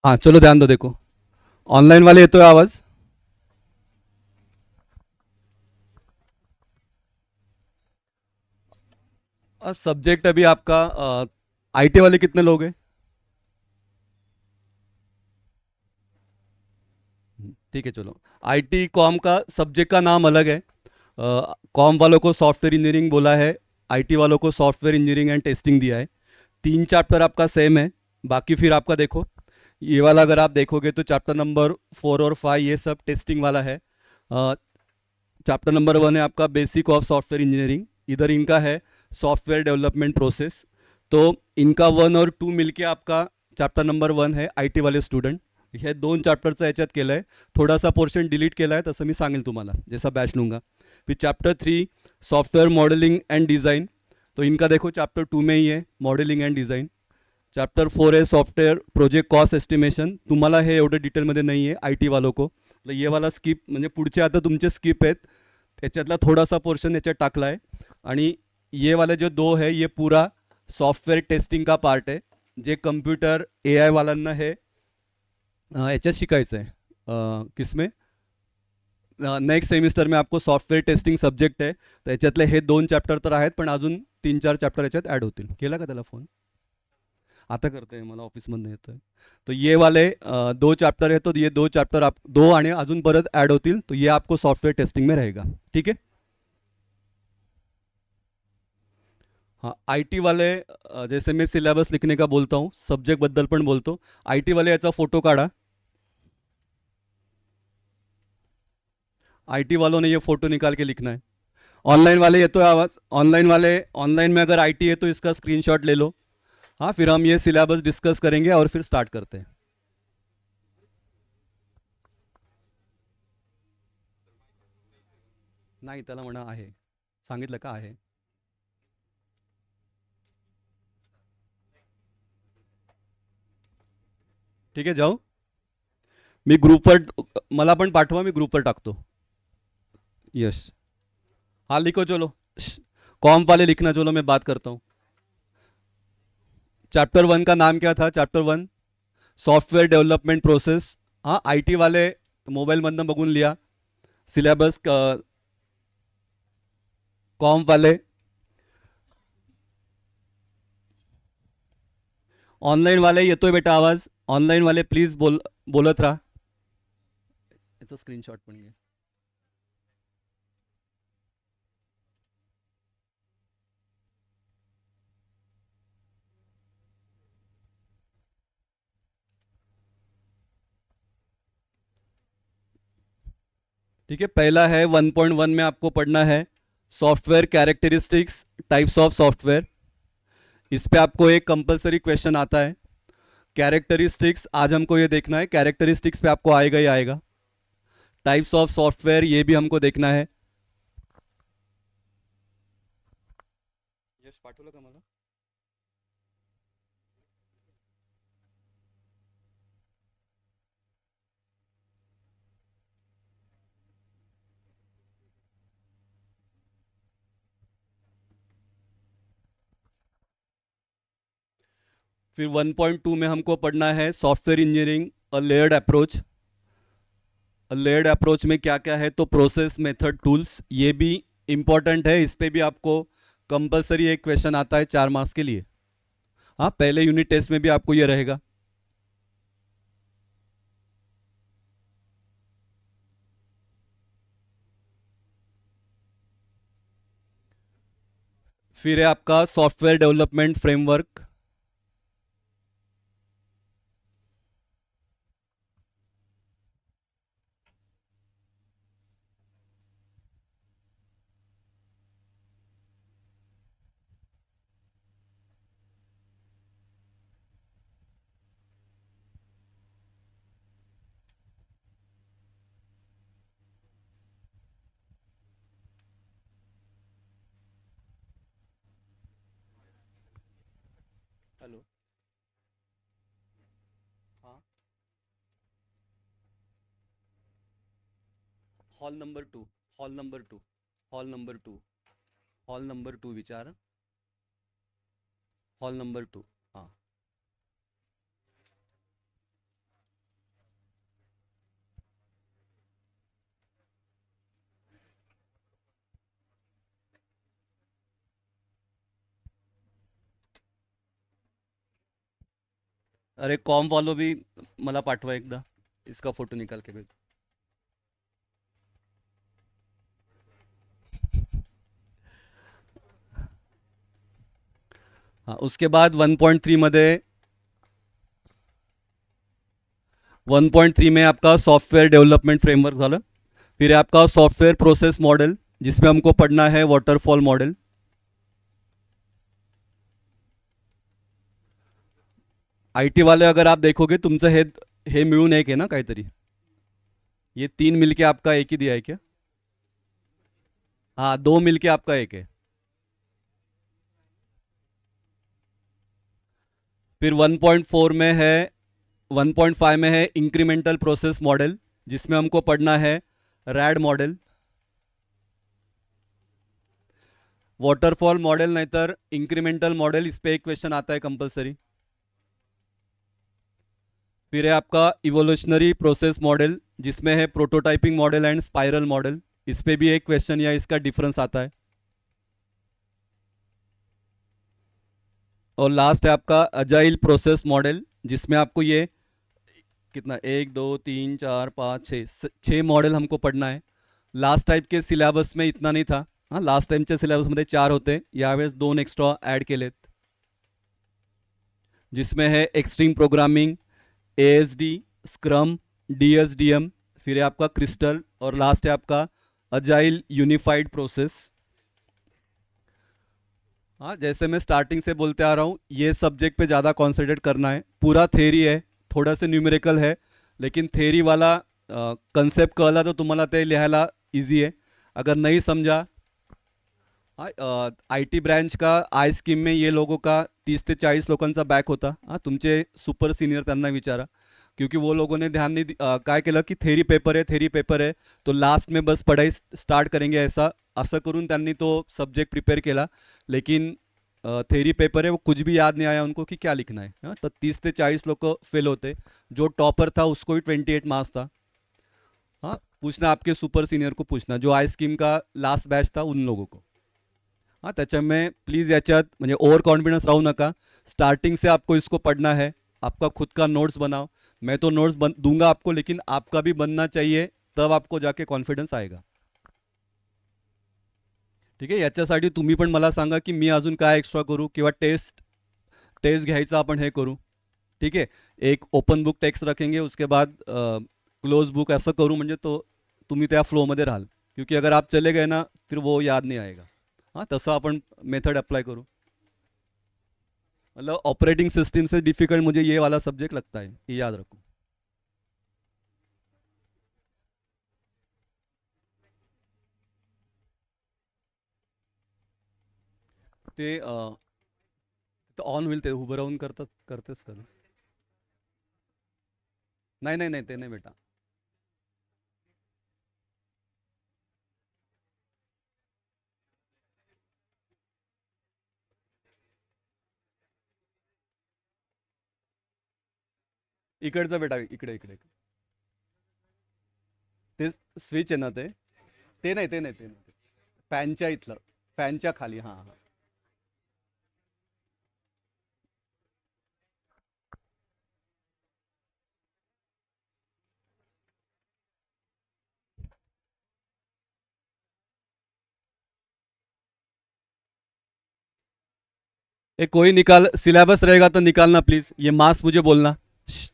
हाँ चलो ध्यान दो, देखो ऑनलाइन वाले येतोय आवाज? सब्जेक्ट अभी आपका आईटी वाले कितने लोग हैं? ठीक है चलो। आईटी कॉम का सब्जेक्ट का नाम अलग है। कॉम वालों को सॉफ्टवेयर इंजीनियरिंग बोला है, आईटी वालों को सॉफ्टवेयर इंजीनियरिंग एंड टेस्टिंग दिया है। तीन चैप्टर आपका सेम है। बाकी फिर आपका देखो, ये वाला अगर आप देखोगे तो चैप्टर नंबर 4 और 5 ये सब टेस्टिंग वाला है। चैप्टर नंबर 1 है आपका बेसिक ऑफ सॉफ्टवेयर इंजीनियरिंग, इधर इनका है सॉफ्टवेयर डेवलपमेंट प्रोसेस। तो इनका 1 और 2 मिलके आपका चॅप्टर नंबर 1 आहे आय टी वाले स्टुडंट। हे दोन चॅप्टरचं याच्यात केलं आहे, थोडासा पोर्शन डिलीट केला आहे तसं मी सांगेल तुम्हाला जैसा बैच लूँगा। फिर chapter 3 software modelling and design, तो इनका देखो चैप्टर 2 में ही है मॉडलिंग एंड डिज़ाइन। चैप्टर 4 आहे सॉफ्टवेअर प्रोजेक्ट कॉस्ट एस्टिमेशन, तुम्हाला हे एवढं डिटेलमध्ये नाही आहे आय टी वालों को, मतलब ये वाला स्किप म्हणजे पुढचे आता तुमचे स्किप आहेत त्याच्यातला थोडासा पोर्शन याच्यात टाकला आहे। आणि ये वाले जो दो है ये पूरा सॉफ्टवेयर टेस्टिंग का पार्ट है, जे कंप्यूटर ए आय वाल्यांना हे याच्यात शिकायचं आहे। किसमें नेक्स्ट सेमिस्टर में आपको सॉफ्टवेयर टेस्टिंग सब्जेक्ट आहे, त्याच्यातले हे दोन चॅप्टर तर आहेत पण अजून 3-4 चॅप्टर याच्यात ॲड होतील। केला का त्याला फोन? आता करते मला ऑफिसमधनं येतोय। तो ये वाले दो चैप्टर है, तो ये दो चैप्टर आप दो आणि अजून परत ॲड होतील, तो ये आपको सॉफ्टवेयर टेस्टिंग में रहेगा। ठीक है। हाँ आईटी वाले जैसे मैं सिलेबस लिखने का बोलता हूँ सब्जेक्ट बद्दल पण बोलतो। आईटी वाले याचा फोटो काढा। आईटी वालों ने ये फोटो निकाल के लिखना है। ऑनलाइन वाले ये तो आवाज, ऑनलाइन वाले ऑनलाइन में अगर आईटी है तो इसका स्क्रीनशॉट ले लो। हाँ फिर हम ये सिलेबस डिस्कस करेंगे और फिर स्टार्ट करते हैं। नाही त्याला म्हणा आहे, सांगितलं का आहे? ठीक आहे जाऊ। मी ग्रुपवर, मला पण पाठवा, मी ग्रुपवर टाकतो। यस। हाँ लिखो चलो। कॉम वाले लिखना, चलो मैं बात करता हूँ। चैप्टर 1 का नाम क्या था? Chapter 1 software development process. हाँ आईटी वाले मोबाईल मधनं बघून लिहा सिलेबस। कॉम वाले ऑनलाइन वाले येतोय बेटा आवाज? ऑनलाइन वाले प्लीज बोलत राहा। याचा स्क्रीनशॉट पण घे। ठीक है, पहला है 1.1 में आपको पढ़ना है software characteristics, types of software. इस पे आपको एक कंपलसरी क्वेश्चन आता है कैरेक्टरिस्टिक्स। आज हमको ये देखना है, कैरेक्टरिस्टिक्स पे आपको आएगा ही आएगा। टाइप्स ऑफ सॉफ्टवेयर ये भी हमको देखना है। यश पाठवलं का मला? फिर 1.2 में हमको पढ़ना है software engineering a layered approach. Layered approach में क्या क्या है, तो प्रोसेस, मेथड, टूल्स, ये भी इंपॉर्टेंट है। इस पे भी आपको कंपलसरी एक क्वेश्चन आता है 4 मार्क्स के लिए। हाँ पहले यूनिट टेस्ट में भी आपको ये रहेगा। फिर है आपका सॉफ्टवेयर डेवलपमेंट फ्रेमवर्क। हेलो। हाँ। Hall number 2, hall number 2, hall number 2, hall number 2 विचार। Hall number 2। हाँ अरे कॉम वालो भी मला पाठवा एकदा, इसका फोटो निकाल के भेज. हाँ, उसके बाद 1.3 मध्ये 1.3 में आपका सॉफ्टवेयर डेवलपमेंट फ्रेमवर्क झालं. फिर है आपका सॉफ्टवेयर प्रोसेस मॉडल, जिसमें हमको पढ़ना है वाटरफॉल मॉडल. आय टी वाले अगर आप देखोगे तुमचं हे मिळून एक आहे ना काहीतरी. ये तीन मिलके आपका एक ही दिया है क्या? हाँ, दो मिलके आपका एक है. फिर 1.4 में है 1.5 में है इंक्रीमेंटल प्रोसेस मॉडल, जिसमें हमको पढ़ना है रैड मॉडल. वाटरफॉल मॉडल नहीं तर इंक्रीमेंटल मॉडल, इस पे एक क्वेश्चन आता है कंपलसरी. फिर है आपका इवोल्यूशनरी प्रोसेस मॉडल, जिसमें है prototyping model and spiral model. इस पे भी एक क्वेश्चन या इसका डिफरेंस आता है. और लास्ट है आपका अजाइल प्रोसेस मॉडल, जिसमें आपको ये कितना 1 2 3 4 5 6 मॉडल हमको पढ़ना है. लास्ट टाइप के सिलेबस में इतना नहीं था. हाँ, लास्ट टाइमच्या सिलेबसमध्ये 4 होते, यावेळेस 2 एक्स्ट्रा ॲड केलेत, जिसमें है extreme programming, ASD, scrum, DSDM, फिर है आपका क्रिस्टल, और लास्ट है आपका अजाइल यूनिफाइड प्रोसेस. हाँ, जैसे मैं स्टार्टिंग से बोलते आ रहा हूँ, ये सब्जेक्ट पे ज़्यादा कॉन्सेंट्रेट करना है. पूरा थेरी है, थोड़ा सा न्यूमेरिकल है, लेकिन थेरी वाला कन्सेप्ट कळला तर तुम्हाला ते लिहायला इजी आहे. अगर नहीं समझा, हाँ, IT ब्रँच का आय स्कीम में ये लोगों का 30 ते 40 लोकांचा बॅक होता. हाँ, तुमचे सुपर सिनियर त्यांना विचारा, क्योंकि वो लोगों ने ध्यान नहीं काय केलं की थेरी पेपर है तो लास्ट में बस पढ़ाई स्टार्ट करेंगे, ऐसा असं करून त्यांनी तो सब्जेक्ट प्रिपेयर केला. लेकिन थेरी पेपर है, वो कुछ भी याद नहीं आया उनको कि क्या लिखना है. हाँ, तो 30 से 40 लोग फेल होते. जो टॉपर था उसको भी 28 मार्क्स था. हाँ, पूछना आपके सुपर सीनियर को, पूछना जो आई स्कीम का लास्ट बैच था उन लोगों को. हाँ, त्याच्यामुळे प्लीज़ याच्यात म्हणजे ओवर कॉन्फिडेंस राहू नका. स्टार्टिंग से आपको इसको पढ़ना है. आपका खुद का नोट्स बनाओ. मैं तो नोट्स दूंगा आपको, लेकिन आपका भी बनना चाहिए, तब आपको जाके कॉन्फिडन्स आएगा. ठीक आहे, याच्यासाठी तुम्ही पण मला सांगा की मी अजून काय एक्स्ट्रा करू, किंवा टेस्ट टेस्ट घ्यायचं आपण हे करू. ठीक है, एक ओपन बुक टेक्स्ट रखेंगे, उसके बाद क्लोज बुक ऐसा करूँ म्हणजे तो तुम्ही त्या फ्लोमध्ये राहाल. क्योंकि अगर आप चले गए ना, फिर वो याद नहीं आएगा. हाँ, तसं आपण मेथड अप्लाई करू. मतलब ऑपरेटिंग सिस्टम से डिफिकल्ट मुझे ये वाला सब्जेक्ट लगता है, ये याद रखो. ते ऑन होईल, ते उभं राहून करतेस का? नाही नाही नाही, ते नाही बेटा. इकडचं बेटा, इकडे इकडे. ते स्विच आहे ना, ते नाही, ते नाही. फॅनच्या इथलं, फॅनच्या खाली. हां हां. ये कोई निकाल, सिलेबस रहेगा तो निकालना प्लीज. ये मास मुझे बोलना. श्श,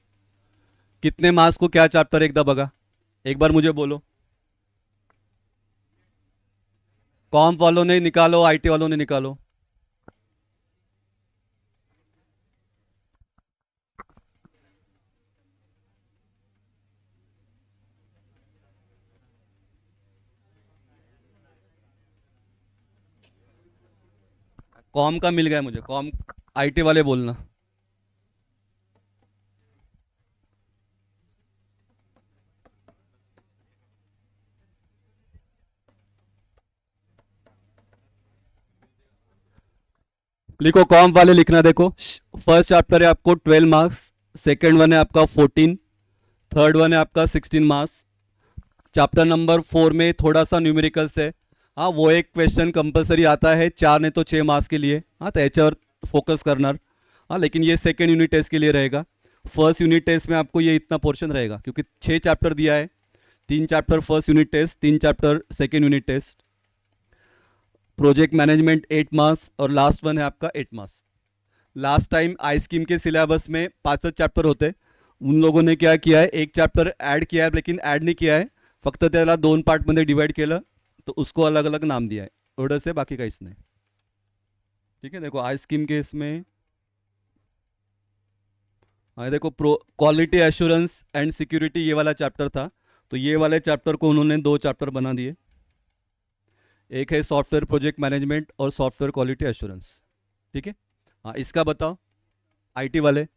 कितने मास को क्या चैप्टर एकदा बघा, एक बार मुझे बोलो. कॉम्प वालों ने निकालो, IT वालों ने निकालो. कॉम का मिल गया मुझे, कॉम. IT वाले बोलना. लिखो, कॉम वाले लिखना. देखो, फर्स्ट चैप्टर है आपको 12 मार्क्स, सेकेंड वन है आपका 14, थर्ड वन है आपका 16 मार्क्स. चैप्टर नंबर 4 में थोड़ा सा न्यूमेरिकल्स है. हाँ, वो एक क्वेश्चन कंपलसरी आता है, 4 नहीं तो 6 मार्क्स के लिए. हाँ, तो याच्यावर फोकस करणार. हाँ, लेकिन ये सेकेंड यूनिट टेस्ट के लिए रहेगा. फर्स्ट यूनिट टेस्ट में आपको ये इतना पोर्शन रहेगा, क्योंकि 6 चैप्टर दिया है, 3 chapter first unit test, 3 chapter second unit test, project management 8 marks और लास्ट वन है आपका 8 marks. Last time I scheme के सिलेबस में 5 चैप्टर होते, उन लोगों ने क्या किया है, एक चैप्टर ऐड किया है, लेकिन ऐड नहीं किया है, फक्त त्याला 2 पार्टमध्ये डिवाइड केलं, तो उसको अलग अलग नाम दिया है, एवढंच आहे, बाकी काहीच नाही। ठीक है, देखो आई स्कीम के इसमें देखो pro quality assurance and security ये वाला चैप्टर था, तो ये वाले चैप्टर को उन्होंने 2 चैप्टर बना दिए, एक है सॉफ्टवेयर प्रोजेक्ट मैनेजमेंट और सॉफ्टवेयर क्वालिटी एश्योरेंस। ठीक है, हाँ इसका बताओ आईटी वाले।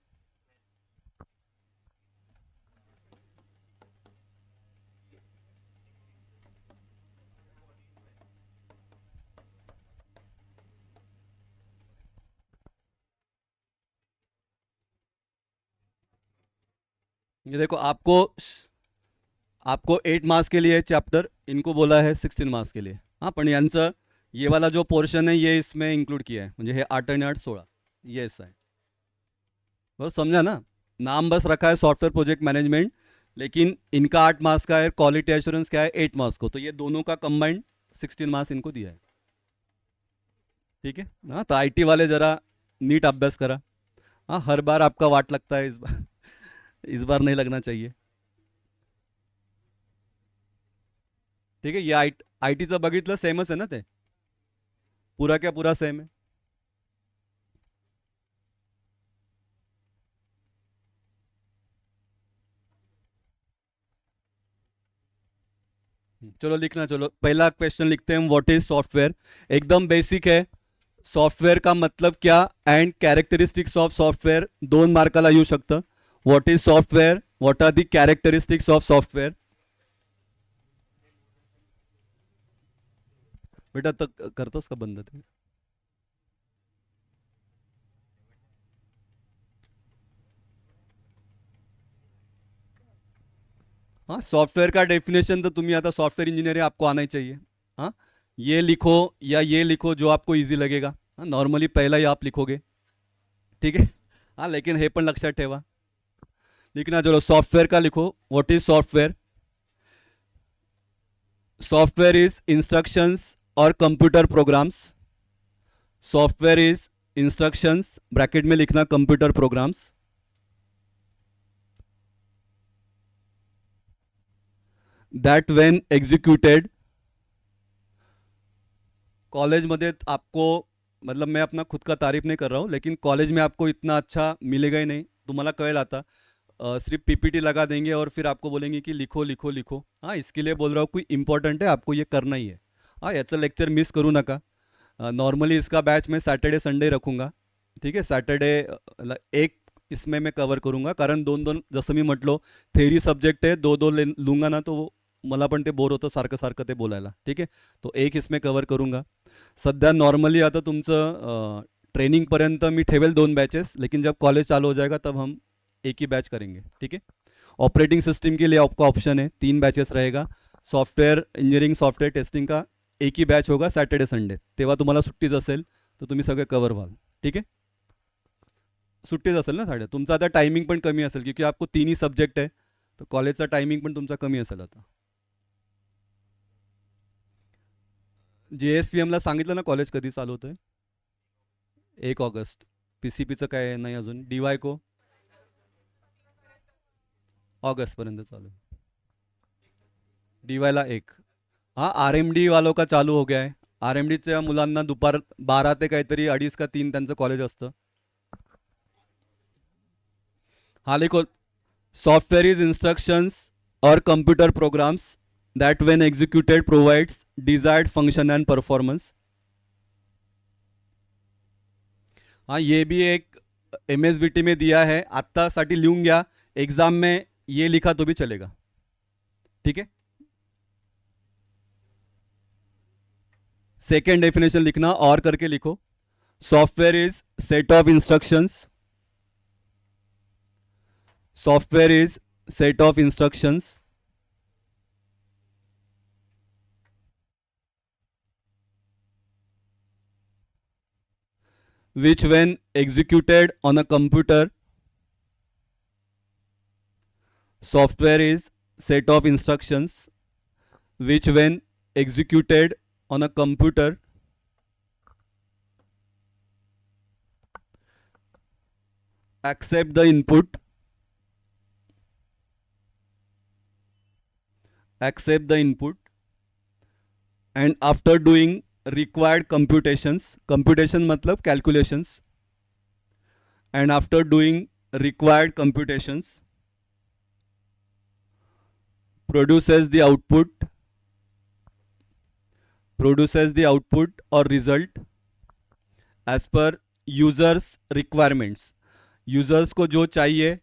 ये देखो आपको आपको 8 मार्क्स के लिए चैप्टर, इनको बोला है 16 मार्क्स के लिए। हाँ पण यांचं ये वाला जो पोर्शन है ये इसमें इंक्लूड किया है, म्हणजे हे 8 आणि 8 16, ये ऐसा है, बस समझा ना। नाम बस रखा है सॉफ्टवेयर प्रोजेक्ट मैनेजमेंट, लेकिन इनका 8 मार्क्स का है, क्वालिटी एश्योरेंस क्या है 8 मार्क्स को, तो ये दोनों का कंबाइंड 16 मार्क्स इनको दिया है। ठीक है, हाँ तो आईटी वाले जरा नीट अभ्यास करा। हाँ हर बार आपका वाट लगता है, इस बार इस बार नहीं लगना चाहिए। ठीक है, ये आई टीचं बघितलं, सेमच आहे ना ते, पूरा क्या पूरा सेम है। चलो लिखना, चलो पहला क्वेश्चन लिखते हैं हम, व्हाट इज सॉफ्टवेयर। एकदम बेसिक है, सॉफ्टवेयर का मतलब क्या अँड कॅरेक्टरिस्टिक्स ऑफ सॉफ्टवेयर 2 मार्काला येऊ शकतं। What is software, what are the characteristics of software. बेटा तर करतोस का बंद ते। हाँ सॉफ्टवेयर का डेफिनेशन तो तुम्हें आता, सॉफ्टवेयर इंजीनियर है, आपको आना ही चाहिए। हाँ ये लिखो या ये लिखो जो आपको इजी लगेगा। हाँ नॉर्मली पहला ही आप लिखोगे, ठीक है। हाँ लेकिन हे पण लक्षात ठेवा, लिखना चलो सॉफ्टवेयर का लिखो। What is software, software is instructions और computer programs. Software is instructions, bracket में लिखना computer programs, that when executed. College में आपको, मतलब मैं अपना खुद का तारीफ नहीं कर रहा हूँ, लेकिन कॉलेज में आपको इतना अच्छा मिलेगा ही नहीं, तुम्हाला कळेल आता। सिर्फ पीपीटी लगा देंगे और फिर आपको बोलेंगे कि लिखो लिखो लिखो। हाँ इसके लिए बोल रहा हूँ, कोई इंपॉर्टेंट है आपको ये करना ही है। हाँ याचा लेक्चर मिस करू नका। नॉर्मली इसका बैच मैं सैटरडे संडे रखूँगा, ठीक है। सॅटर्डे एक इसमें मैं कवर करूँगा, कारण 2-2 जसं मी म्हटलो थेरी सब्जेक्ट है, 2-2 लूँगा ना तो मला पण ते बोर होतं सारखं सारखं ते बोलायला, ठीक है। तो एक इसमें कवर करूँगा। सध्या नॉर्मली आता तुमचं ट्रेनिंगपर्यंत मी ठेवेल 2 बैचेस, लेकिन जब कॉलेज चालू हो जाएगा तब हम एक ही बैच करेंगे, ठीक है। ऑपरेटिंग सिस्टम के लिए आपका ऑप्शन है 3 बैचेस रहेगा। सॉफ्टवेयर इंजिनिअरिंग सॉफ्टवेयर टेस्टिंग का एक ही बैच होगा सॅटर्डे संडे, तेव्हा तुम्हाला सुट्टीच असेल, तर तुम्ही सगळे कवर व्हाल, ठीक आहे। सुट्टीच असेल ना साडे, तुमचं आता टायमिंग पण कमी असेल, क्योंकि आपको 3 ही सब्जेक्ट आहे, तर कॉलेजचा टायमिंग पण तुमचा कमी असेल आता। JSPMला सांगितलं ना कॉलेज कधी चालू होतंय, 1 ऑगस्ट। PCPचं काय नाही अजून, DY को ऑगस्टपर्यंत चालू आहे, DYला 1। हाँ RMD वालों का चालू हो गया है, RMDच्या मुलांना दुपार 12 ते काहीतरी 2:30 का 3 त्यांचं कॉलेज असतं। हाँ लिखो, सॉफ्टवेयर इज इंस्ट्रक्शंस और computer programs that when executed provides desired function and performance. हाँ ये भी एक MSBT में दिया है, आत्तासाठी लिहून घ्या, एग्जाम में ये लिखा तो भी चलेगा, ठीक है। सेकेंड डेफिनेशन लिखना और करके लिखो, software is set of instructions, software is set of instructions which when executed on a computer Software is set of instructions which when executed on a computer accept the input, and after doing required computations, computation मतलब calculations, and after doing required computations produces the output or result as per users requirements. Users को जो चाहिए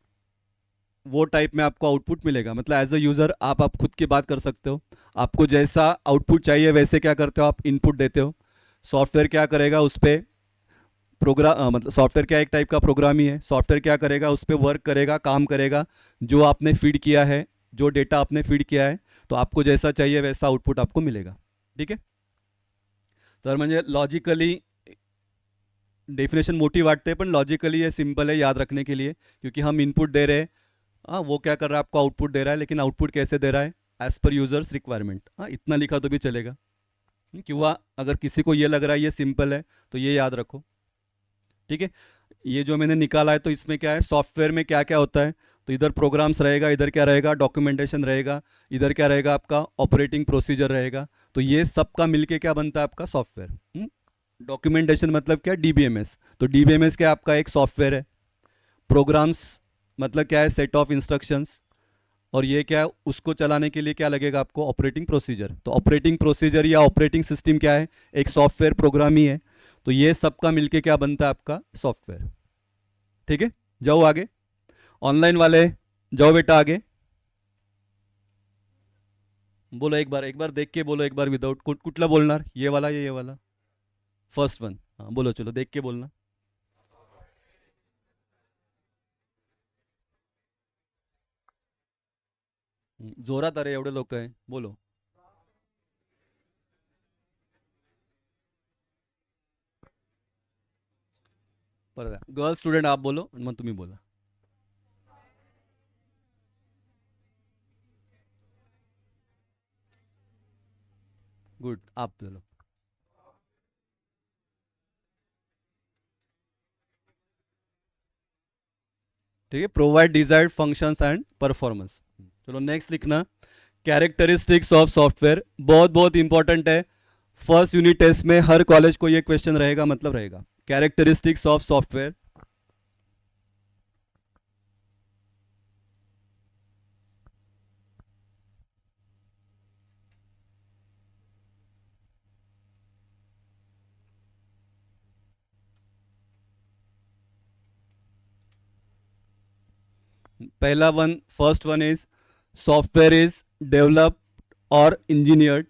वो type में आपको output मिलेगा. मतलब as a user आप खुद की बात कर सकते हो. आपको जैसा आउटपुट चाहिए वैसे क्या करते हो, आप इनपुट देते हो. सॉफ्टवेयर क्या करेगा उस पर प्रोग्राम, मतलब सॉफ्टवेयर क्या एक टाइप का प्रोग्राम ही है. सॉफ्टवेयर क्या करेगा, उस पर वर्क करेगा, काम करेगा. जो आपने फीड किया है, जो डेटा आपने फीड किया है, तो आपको जैसा चाहिए वैसा आउटपुट आपको मिलेगा. ठीक है. तर म्हणजे लॉजिकली डेफिनेशन मोटी वाटते पण लॉजिकली ये सिंपल है याद रखने के लिए, क्योंकि हम इनपुट दे रहे हैं. हाँ, वो क्या कर रहा है, आपको आउटपुट दे रहा है, लेकिन आउटपुट कैसे दे रहा है, एज पर यूजर्स रिक्वायरमेंट. हाँ, इतना लिखा तो भी चलेगा. क्यों, अगर किसी को ये लग रहा है ये सिंपल है तो ये याद रखो. ठीक है. ये जो मैंने निकाला है तो इसमें क्या है, सॉफ्टवेयर में क्या क्या होता है. तो इधर प्रोग्राम्स रहेगा, इधर क्या रहेगा, डॉक्यूमेंटेशन रहेगा, इधर क्या रहेगा, आपका ऑपरेटिंग प्रोसीजर रहेगा. तो ये सब का मिलके क्या बनता है, आपका सॉफ्टवेयर. डॉक्यूमेंटेशन मतलब क्या, डीबीएमएस. तो डीबीएमएस क्या आपका एक सॉफ्टवेयर है. प्रोग्राम्स मतलब क्या है, सेट ऑफ इंस्ट्रक्शंस. और ये क्या है, उसको चलाने के लिए क्या लगेगा आपको, ऑपरेटिंग प्रोसीजर. तो ऑपरेटिंग प्रोसीजर या ऑपरेटिंग सिस्टम क्या है, एक सॉफ्टवेयर प्रोग्राम ही है. तो ये सबका मिलके क्या बनता है, आपका सॉफ्टवेयर. ठीक है. जाओ आगे. ऑनलाइन वाले जाओ बेटा आगे. बोलो एक बार देख के बोलो, एक बार विदाउट कुठला बोलणार, ये वाला या ये वाला. First one. हाँ बोलो, चलो देख के बोलना. जोरात, अरे एवढे लोक आहे, बोलो. परत गर्ल स्टुडंट आप बोलो, मग तुम्ही बोला. गुड, आप बोलो. ठीक है. Provide desired functions and performance. चलो नेक्स्ट लिखना, कैरेक्टरिस्टिक्स ऑफ सॉफ्टवेयर. बहुत बहुत इंपॉर्टेंट है. फर्स्ट यूनिट टेस्ट में हर कॉलेज को ये क्वेश्चन रहेगा, मतलब रहेगा कैरेक्टरिस्टिक्स ऑफ सॉफ्टवेयर. पहला one, first one is software is developed और engineered,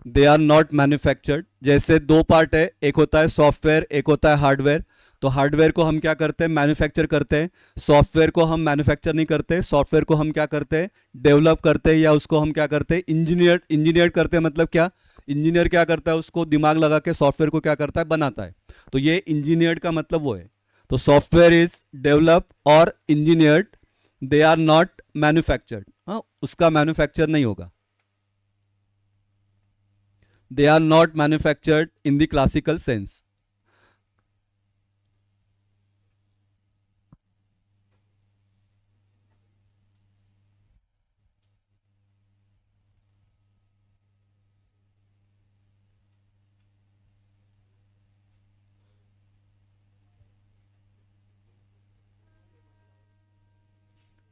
they are not manufactured. जैसे दो पार्ट है, एक होता है सॉफ्टवेयर, एक होता है हार्डवेयर. तो हार्डवेयर को हम क्या करते हैं, मैन्युफैक्चर करते हैं. सॉफ्टवेयर को हम मैन्युफैक्चर नहीं करते. सॉफ्टवेयर को हम क्या करते हैं, डेवलप करते हैं, या उसको हम क्या करते हैं, इंजीनियर करते हैं. मतलब क्या, इंजीनियर क्या करता है, उसको दिमाग लगा के सॉफ्टवेयर को क्या करता है, बनाता है. तो ये इंजीनियर्ड का मतलब वो है. तो सॉफ्टवेयर इज डेवलप और engineered, they are not manufactured. हाँ, उसका मैन्युफैक्चर नहीं होगा. They are not manufactured in the classical sense.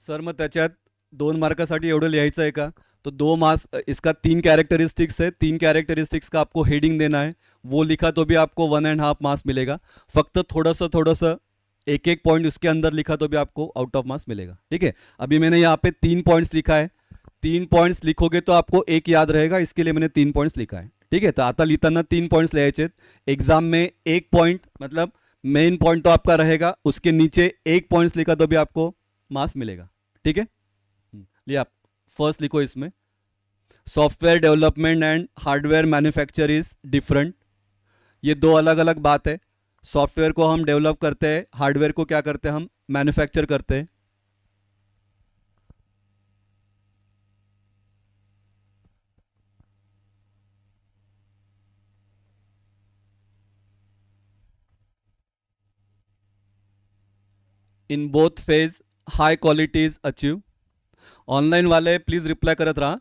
Sir मग त्याच्यात 2 मार्कासाठी एवढं लिहायचं आहे का. तो 2 मार्क्स, इसका 3 कैरेक्टरिस्टिक्स है. 3 कैरेक्टरिस्टिक्स का आपको हेडिंग देना है. वो लिखा तो भी आपको 1.5 मार्क्स मिलेगा. फक्त थोड़ा सा एक एक पॉइंट उसके अंदर लिखा तो भी आपको आउट ऑफ मार्क्स मिलेगा. ठीक है. अभी मैंने यहाँ पे 3 पॉइंट्स लिखा है. 3 पॉइंट्स लिखोगे तो आपको एक याद रहेगा, इसके लिए मैंने 3 पॉइंट्स लिखा है. ठीक है. तर आता लिहिताना 3 पॉइंट्स लिहायचे. एग्जाम में एक पॉइंट, मतलब मेन पॉइंट तो आपका रहेगा, उसके नीचे एक पॉइंट्स लिखा तो भी आपको मार्क्स मिलेगा. ठीक है. लिया आप. फर्स्ट लिखो इसमें, software development and hardware manufacture is different. ये दो अलग अलग बात है. सॉफ्टवेयर को हम डेवलप करते हैं, हार्डवेयर को क्या करते हैं, हम मैन्युफैक्चर करते हैं. इन both phase high quality is achieve. Online वाले प्लीज रिप्लाई करत रहा,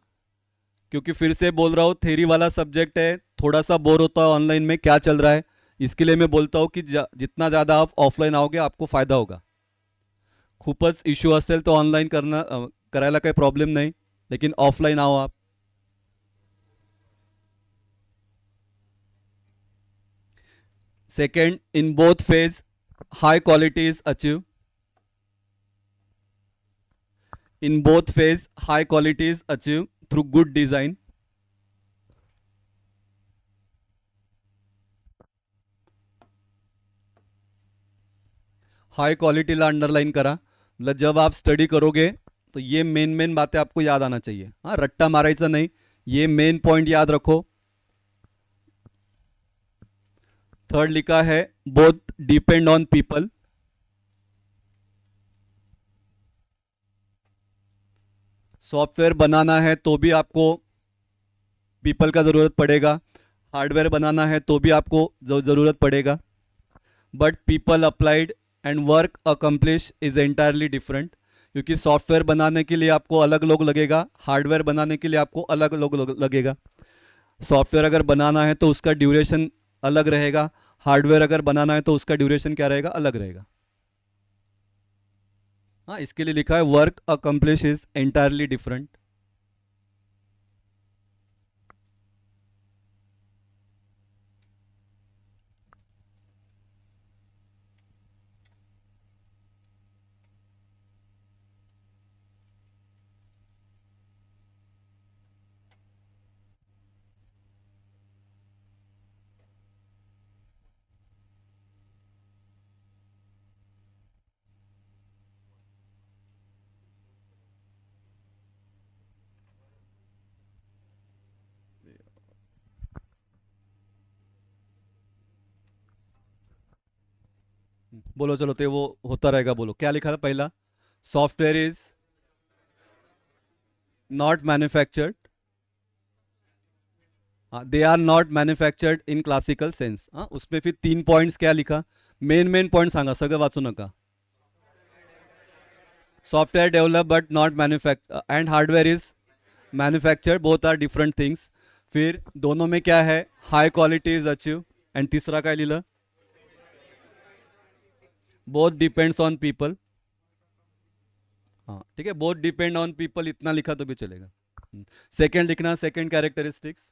क्योंकि फिर से बोल रहा हूँ थेरी वाला सब्जेक्ट है, थोड़ा सा बोर होता है ऑनलाइन में क्या चल रहा है. इसके लिए मैं बोलता हूँ की जितना ज़्यादा आप ऑफलाईन आओगे आपको फायदा होगा. खूपच इश्यू असेल तो ऑनलाईन करायला काही प्रॉब्लेम नाही, लेकिन ऑफलाईन आओ आप. Second, in both phase high quality is achieve. In both phase high quality is achieve through good design. High क्वालिटीला अंडरलाइन करा. मतलब जब आप स्टडी करोगे तो ये मेन मेन बातें आपको याद आना चाहिए. हाँ, रट्टा मारायचा नहीं, ये मेन पॉइंट याद रखो. थर्ड लिखा है both depend on people. Software बनाना है तो भी आपको पीपल का ज़रूरत पड़ेगा, हार्डवेयर बनाना है तो भी आपको ज़रूरत पड़ेगा. But people applied and work accomplish is entirely different. क्योंकि सॉफ्टवेयर बनाने के लिए आपको अलग लोग लगेगा, हार्डवेयर बनाने के लिए आपको अलग लोग लगेगा. सॉफ्टवेयर अगर बनाना है तो उसका ड्यूरेशन अलग रहेगा, हार्डवेयर अगर बनाना है तो उसका ड्यूरेशन क्या रहेगा, अलग रहेगा. हाँ, इसके लिए लिखा है work accomplish is entirely different. बोलो चलो, तो वो होता रहेगा. बोलो क्या लिखा था पहला. Software is not manufactured. They are not manufactured in classical sense. उसमें फिर 3 पॉइंट्स क्या लिखा, मेन मेन पॉइंट सांगा, सगळं वाचू नका. Software develop but not manufacture and hardware is manufactured, both are different things. फिर दोनों में क्या है, high quality is achieve. And तीसरा काय लिहिलं, बोथ डिपेंड्स ऑन पीपल. हाँ ठीक है, बोथ डिपेंड ऑन पीपल इतना लिखा तो भी चलेगा. सेकेंड लिखना, सेकेंड कैरेक्टरिस्टिक्स.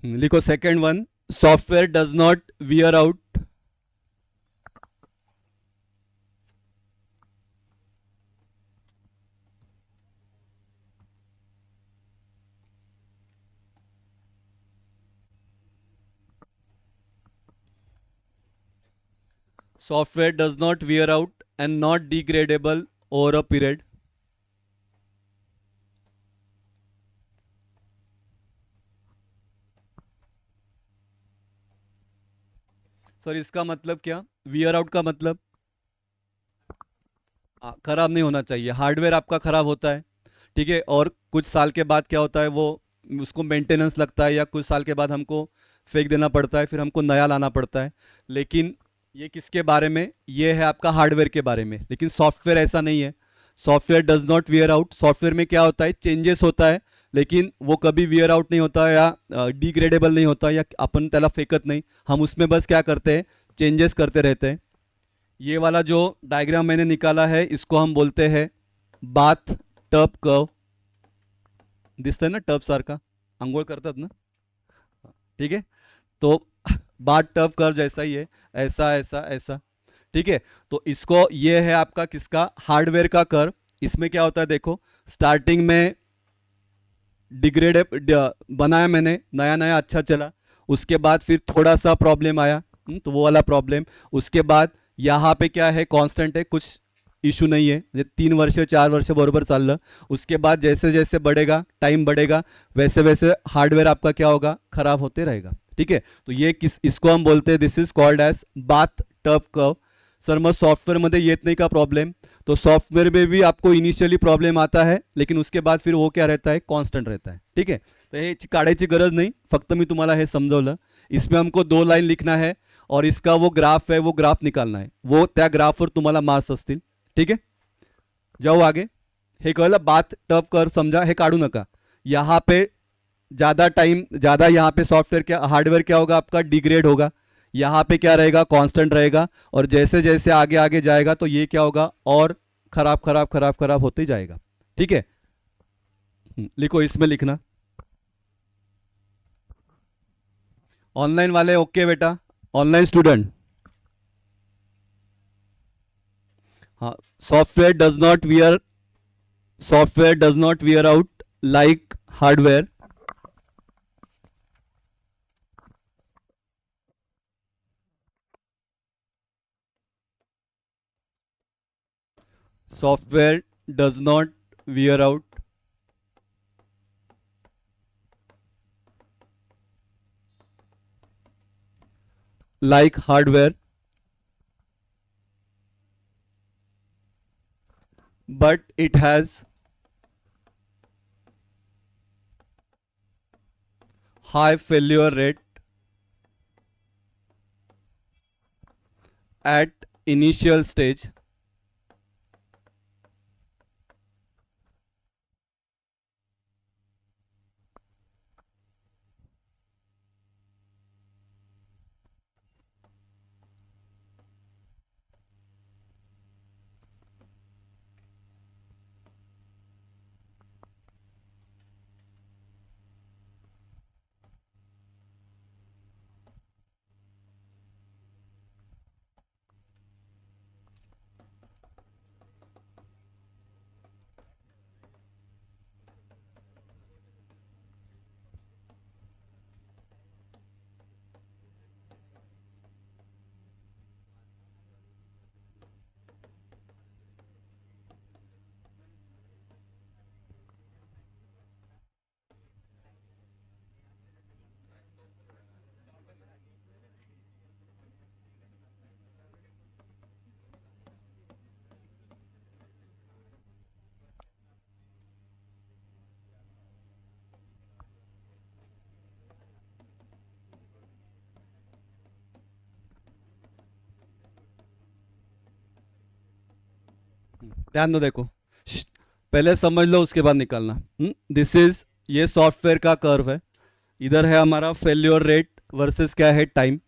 लिखो second one, software does not wear out. Software does not wear out and not degradable over a period. Sir इसका मतलब क्या, वियर आउट का मतलब खराब नहीं होना चाहिए. हार्डवेयर आपका खराब होता है, ठीक है, और कुछ साल के बाद क्या होता है, वो उसको मेंटेनेंस लगता है, या कुछ साल के बाद हमको फेंक देना पड़ता है, फिर हमको नया लाना पड़ता है. लेकिन ये किसके बारे में, ये है आपका हार्डवेयर के बारे में. लेकिन सॉफ्टवेयर ऐसा नहीं है. Software does not wear out. Software में क्या होता है, चेंजेस होता है, लेकिन वो कभी वियर आउट नहीं होता, या डिग्रेडेबल नहीं होता, या अपन त्याला फेकत नहीं. हम उसमें बस क्या करते हैं, चेंजेस करते रहते हैं. ये वाला जो डायग्राम मैंने निकाला है इसको हम बोलते हैं बाथ टब कर्व. दिसतंय ना टब सारखा, आंघोळ करतात ना, ठीक है. तो बाथ टब कर्व जैसा ही है, ऐसा ऐसा ऐसा, ठीक है. तो इसको, ये है आपका किसका, हार्डवेयर का कर्व. इसमें क्या होता है देखो, स्टार्टिंग में डिग्रेड बनाया मैंने, नया नया अच्छा चला. उसके बाद फिर थोड़ा सा प्रॉब्लम आया, तो वो वाला प्रॉब्लम. उसके बाद यहाँ पे क्या है, कांस्टेंट है, कुछ इशू नाही आहे, म्हणजे 3 वर्ष 4 वर्ष बरोबर चाललं, उसके बाद जैसे जैसे बढ़ेगा टाइम बढ़ेगा वैसे वैसे हार्डवेयर आपका क्या होगा, खराब होते रहेगा. ठीक है, तो ये इसको हम बोलते हैं, this is called as bath tub curve. Sir मग सॉफ्टवेअरमध्ये येत नाही का प्रॉब्लेम, तो सॉफ्टवेयर में भी आपको इनिशियली प्रॉब्लेम आता है, लेकिन उसके बाद फिर वो क्या रहता है, कॉन्स्टंट रहता है. ठीक है, तर हे काढायची गरज नाही, फक्त मी तुम्हाला हे समजवलं. इसमें हमको 2 लाइन लिखना है और इसका वो ग्राफ है, वो ग्राफ निकालना है, वो त्या ग्राफवर तुम्हाला मार्क्स असतील. ठीक है, जाऊ आगे. हे कळलं, बाथ टफ कर समझा, हे काढू नका. यहाँ पे ज़्यादा टाइम, ज़्यादा यहाँ पे सॉफ्टवेयर क्या, हार्डवेयर क्या होगा आपका, डिग्रेड होगा. यहाँ पे क्या रहेगा, कांस्टेंट रहेगा, और जैसे जैसे आगे आगे जाएगा तो ये क्या होगा, और खराब खराब खराब खराब होते जाएगा. ठीक है, लिखो, इसमें लिखना. ऑनलाइन वाले ओके बेटा, ऑनलाइन स्टूडेंट. हाँ, software does not wear out like hardware. Software does not wear out like hardware, but it has high failure rate at initial stage. ध्यान दो, देखो, पहले समझ लो उसके बाद निकालना. दिस इज, ये सॉफ्टवेयर का कर्व है, इधर है हमारा फेल्योर रेट वर्सेस क्या है, टाइम.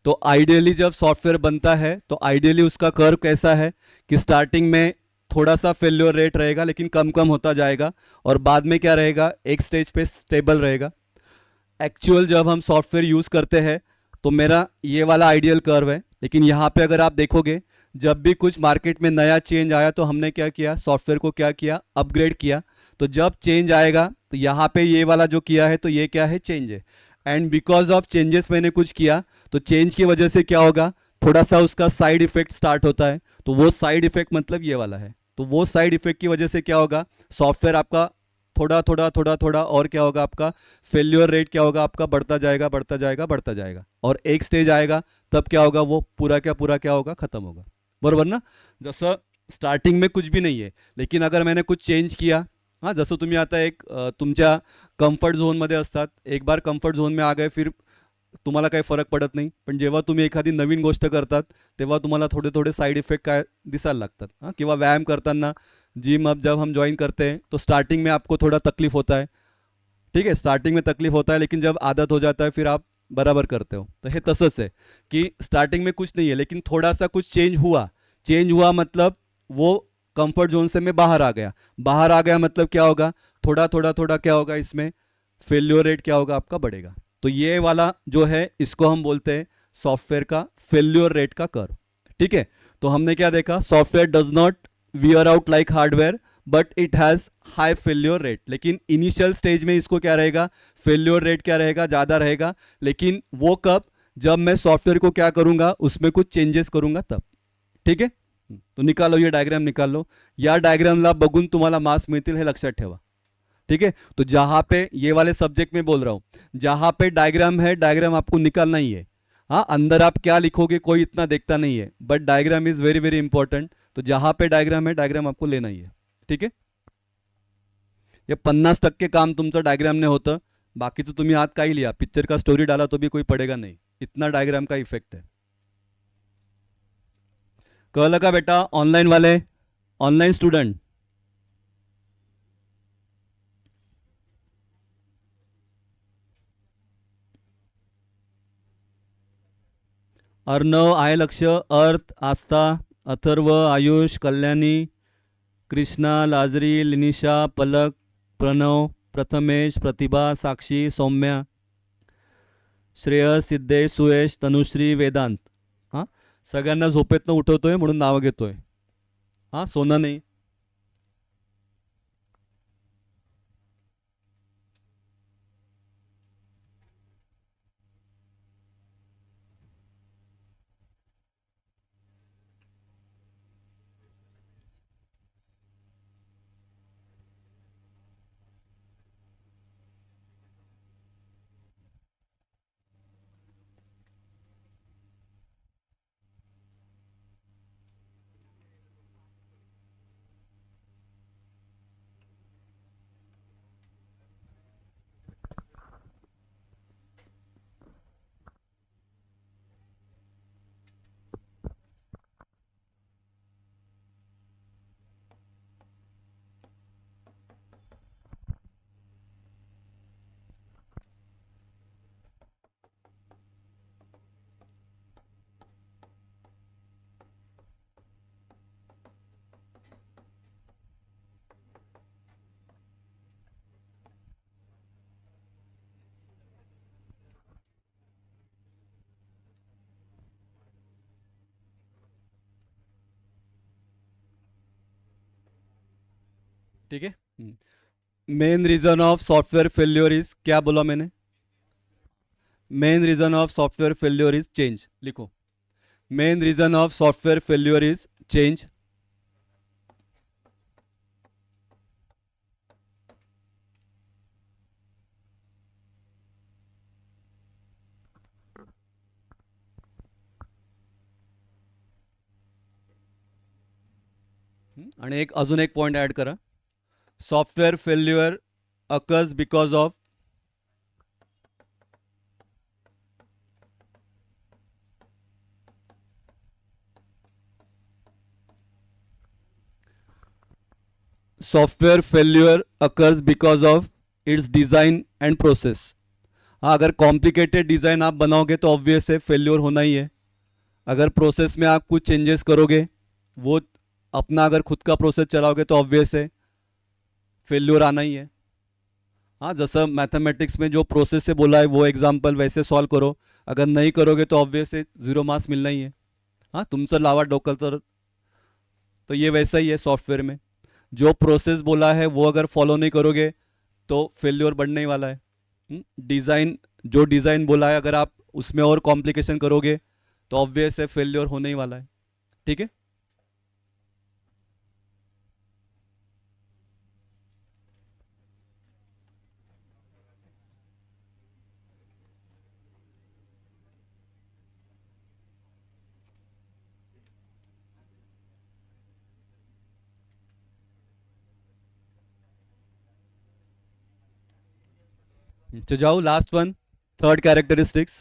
तो आइडियली जब सॉफ्टवेयर बनता है तो आइडियली उसका कर्व कैसा है कि स्टार्टिंग में थोड़ा सा फेल्योर रेट रहेगा लेकिन कम कम होता जाएगा, और बाद में क्या रहेगा, एक स्टेज पे स्टेबल रहेगा. एक्चुअल जब हम सॉफ्टवेयर यूज़ करते हैं तो मेरा ये वाला आइडियल कर्व है, लेकिन यहाँ पे अगर आप देखोगे जब भी कुछ मार्केट में नया चेंज आया तो हमने क्या किया, सॉफ्टवेयर को क्या किया, अपग्रेड किया. तो जब चेंज आएगा तो यहाँ पे ये वाला जो किया है तो ये क्या है, चेंज है. एंड बिकॉज ऑफ चेंजेस मैंने कुछ किया तो चेंज की वजह से क्या होगा, थोड़ा सा उसका साइड इफेक्ट स्टार्ट होता है. तो वो साइड इफेक्ट मतलब ये वाला है. तो वो साइड इफेक्ट की वजह से क्या होगा, सॉफ्टवेयर आपका थोड़ा थोड़ा थोड़ा थोड़ा और क्या होगा, आपका फेल्योर रेट क्या होगा, आपका बढ़ता जाएगा बढ़ता जाएगा बढ़ता जाएगा, और एक स्टेज आएगा तब क्या होगा, वो पूरा क्या होगा, खत्म होगा. बरोबर ना. जसं स्टार्टिंग में कुछ भी नहीं आहे, लेकिन अगर मैंने कुछ चेंज किया, हां, जसं तुम्ही आता एक तुमच्या कम्फर्ट झोनमध्ये असतात, एक बार कम्फर्ट झोन में आ गए फिर तुम्हाला काही फरक पडत नाही. पण जेव्हा तुम्ही एखादी नवीन गोष्ट करतात तेव्हा तुम्हाला थोडे थोडे साइड इफेक्ट काय दिसायला लागतात. हां, किंवा व्यायाम करताना, जिम अब जब हम ज्वाइन करते हैं तो स्टार्टिंग में आपको थोड़ा तकलीफ होता है. ठीक है, स्टार्टिंग में तकलीफ होता है, लेकिन जब आदत हो जाता है फिर आप बराबर करते हो. तो हे तसंच है कि स्टार्टिंग में कुछ नहीं है, लेकिन थोड़ा सा कुछ चेंज हुआ मतलब वो कंफर्ट जोन से मैं बाहर आ गया मतलब क्या होगा, थोड़ा थोड़ा थोड़ा क्या होगा, इसमें फेल्योर रेट क्या होगा, आपका बढ़ेगा. तो ये वाला जो है इसको हम बोलते हैं सॉफ्टवेयर का फेल्योर रेट का कर्व. ठीक है, तो हमने क्या देखा, software does not wear out like hardware but it has high failure rate. लेकिन इनिशियल स्टेज में इसको क्या रहेगा, फेल्योर रेट क्या रहेगा, ज़्यादा रहेगा. लेकिन वो कब, जब मैं सॉफ्टवेयर को क्या करूँगा, उसमें कुछ चेंजेस करूँगा तब. ठीक है, तो निकालो, ये डायग्राम निकाल लो. या डायग्रामला बघून तुम्हाला मार्क्स मिळतील हे लक्षात ठेवा. ठीक है. तो जहाँ पे ये वाले सब्जेक्ट में बोल रहा हूँ, जहाँ पे डायग्राम है, डायग्राम आपको निकालना ही है. हाँ, अंदर आप क्या लिखोगे कोई इतना देखता नहीं है, but diagram is very very important. तो जहाँ पे डायग्राम है, डायग्राम आपको लेना ही है. ठीक आहे. हे 50% काम तुमचं डायग्रामने होतं. बाकीचं तुम्ही आत काही लिहा, पिक्चर का स्टोरी डाला तो भी कोई पडेगा नहीं. इतना डायग्राम का इफेक्ट है. कळलं का बेटा? ऑनलाइन वाले, ऑनलाइन स्टूडेंट. अर्णव आहे लक्ष, अर्थ, आस्था, अथर्व, आयुष, कल्याणी, कृष्णा, लाजरी, लिनिशा, पलक, प्रणव, प्रथमेश, प्रतिभा, साक्षी, सौम्या, श्रेयस, सिद्धेश, सुयश, तनुश्री, वेदांत. हां, सगळ्यांना झोपेतनं उठवतोय म्हणून नावं घेतोय. हां, सोनं नाही. ठीक है. Main reason of software failure is, क्या बोला मैंने? Main reason of software failure is change. लिखो. Main reason of software failure is change. आणि एक अजून एक पॉइंट ऍड करा. Software failure occurs because of software failure occurs because of its design and process. हाँ, अगर कॉम्प्लिकेटेड डिज़ाइन आप बनाओगे तो ऑब्वियस है फेल्योर होना ही है. अगर प्रोसेस में आप कुछ चेंजेस करोगे, वो अपना अगर खुद का प्रोसेस चलाओगे तो ऑब्वियस है फेल्योर आना ही है. हाँ, जैसा मैथमेटिक्स में जो प्रोसेस से बोला है वो एग्जाम्पल वैसे सॉल्व करो. अगर नहीं करोगे तो ऑब्वियस है ज़ीरो मार्क्स मिलना ही है. हाँ, तुमचं लावा डोकं तो ये वैसा ही है सॉफ्टवेयर में. जो प्रोसेस बोला है वो अगर फॉलो नहीं करोगे तो फेल्योर बढ़ने ही वाला है. डिज़ाइन, जो डिज़ाइन बोला है अगर आप उसमें और कॉम्प्लिकेशन करोगे तो ऑब्वियस है फेल्योर होने ही वाला है. ठीक है. तो जाओ last one, third characteristics.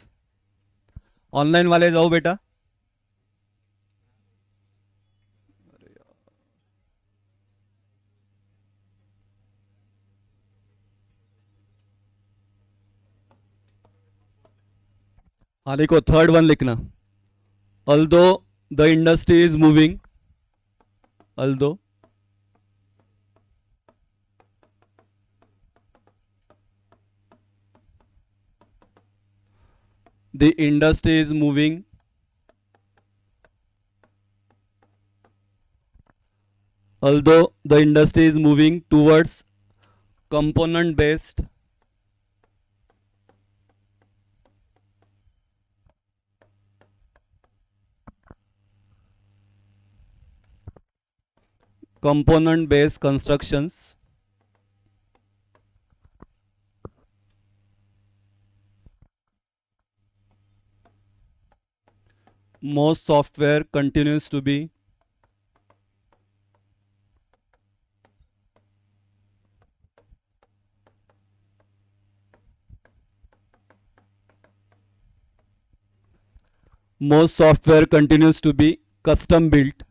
Online वाले जाओ बेटा. हाँ लिखो, थर्ड वन लिखना. Although the industry is moving, although the industry is moving, although the industry is moving towards component based component based constructions, most software continues to be custom built.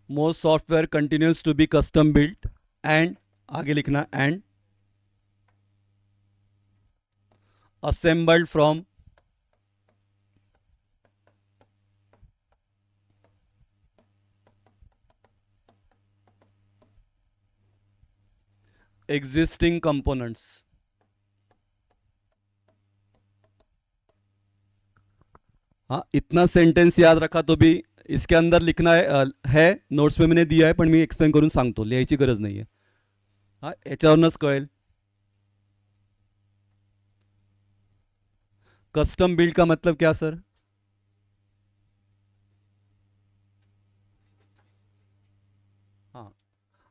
Most software continues to be custom built and आगे लिखना and assembled from existing components. हाँ, इतना sentence याद रखा तो भी इसके अंदर लिखना है नोट्स में मैंने दिया है, पण मी एक्सप्लेन करून सांगतो, लिहायची गरज नाही आहे. हा, याच्यावरूनच कळेल. कस्टम बिल्ड का मतलब क्या सर? हां,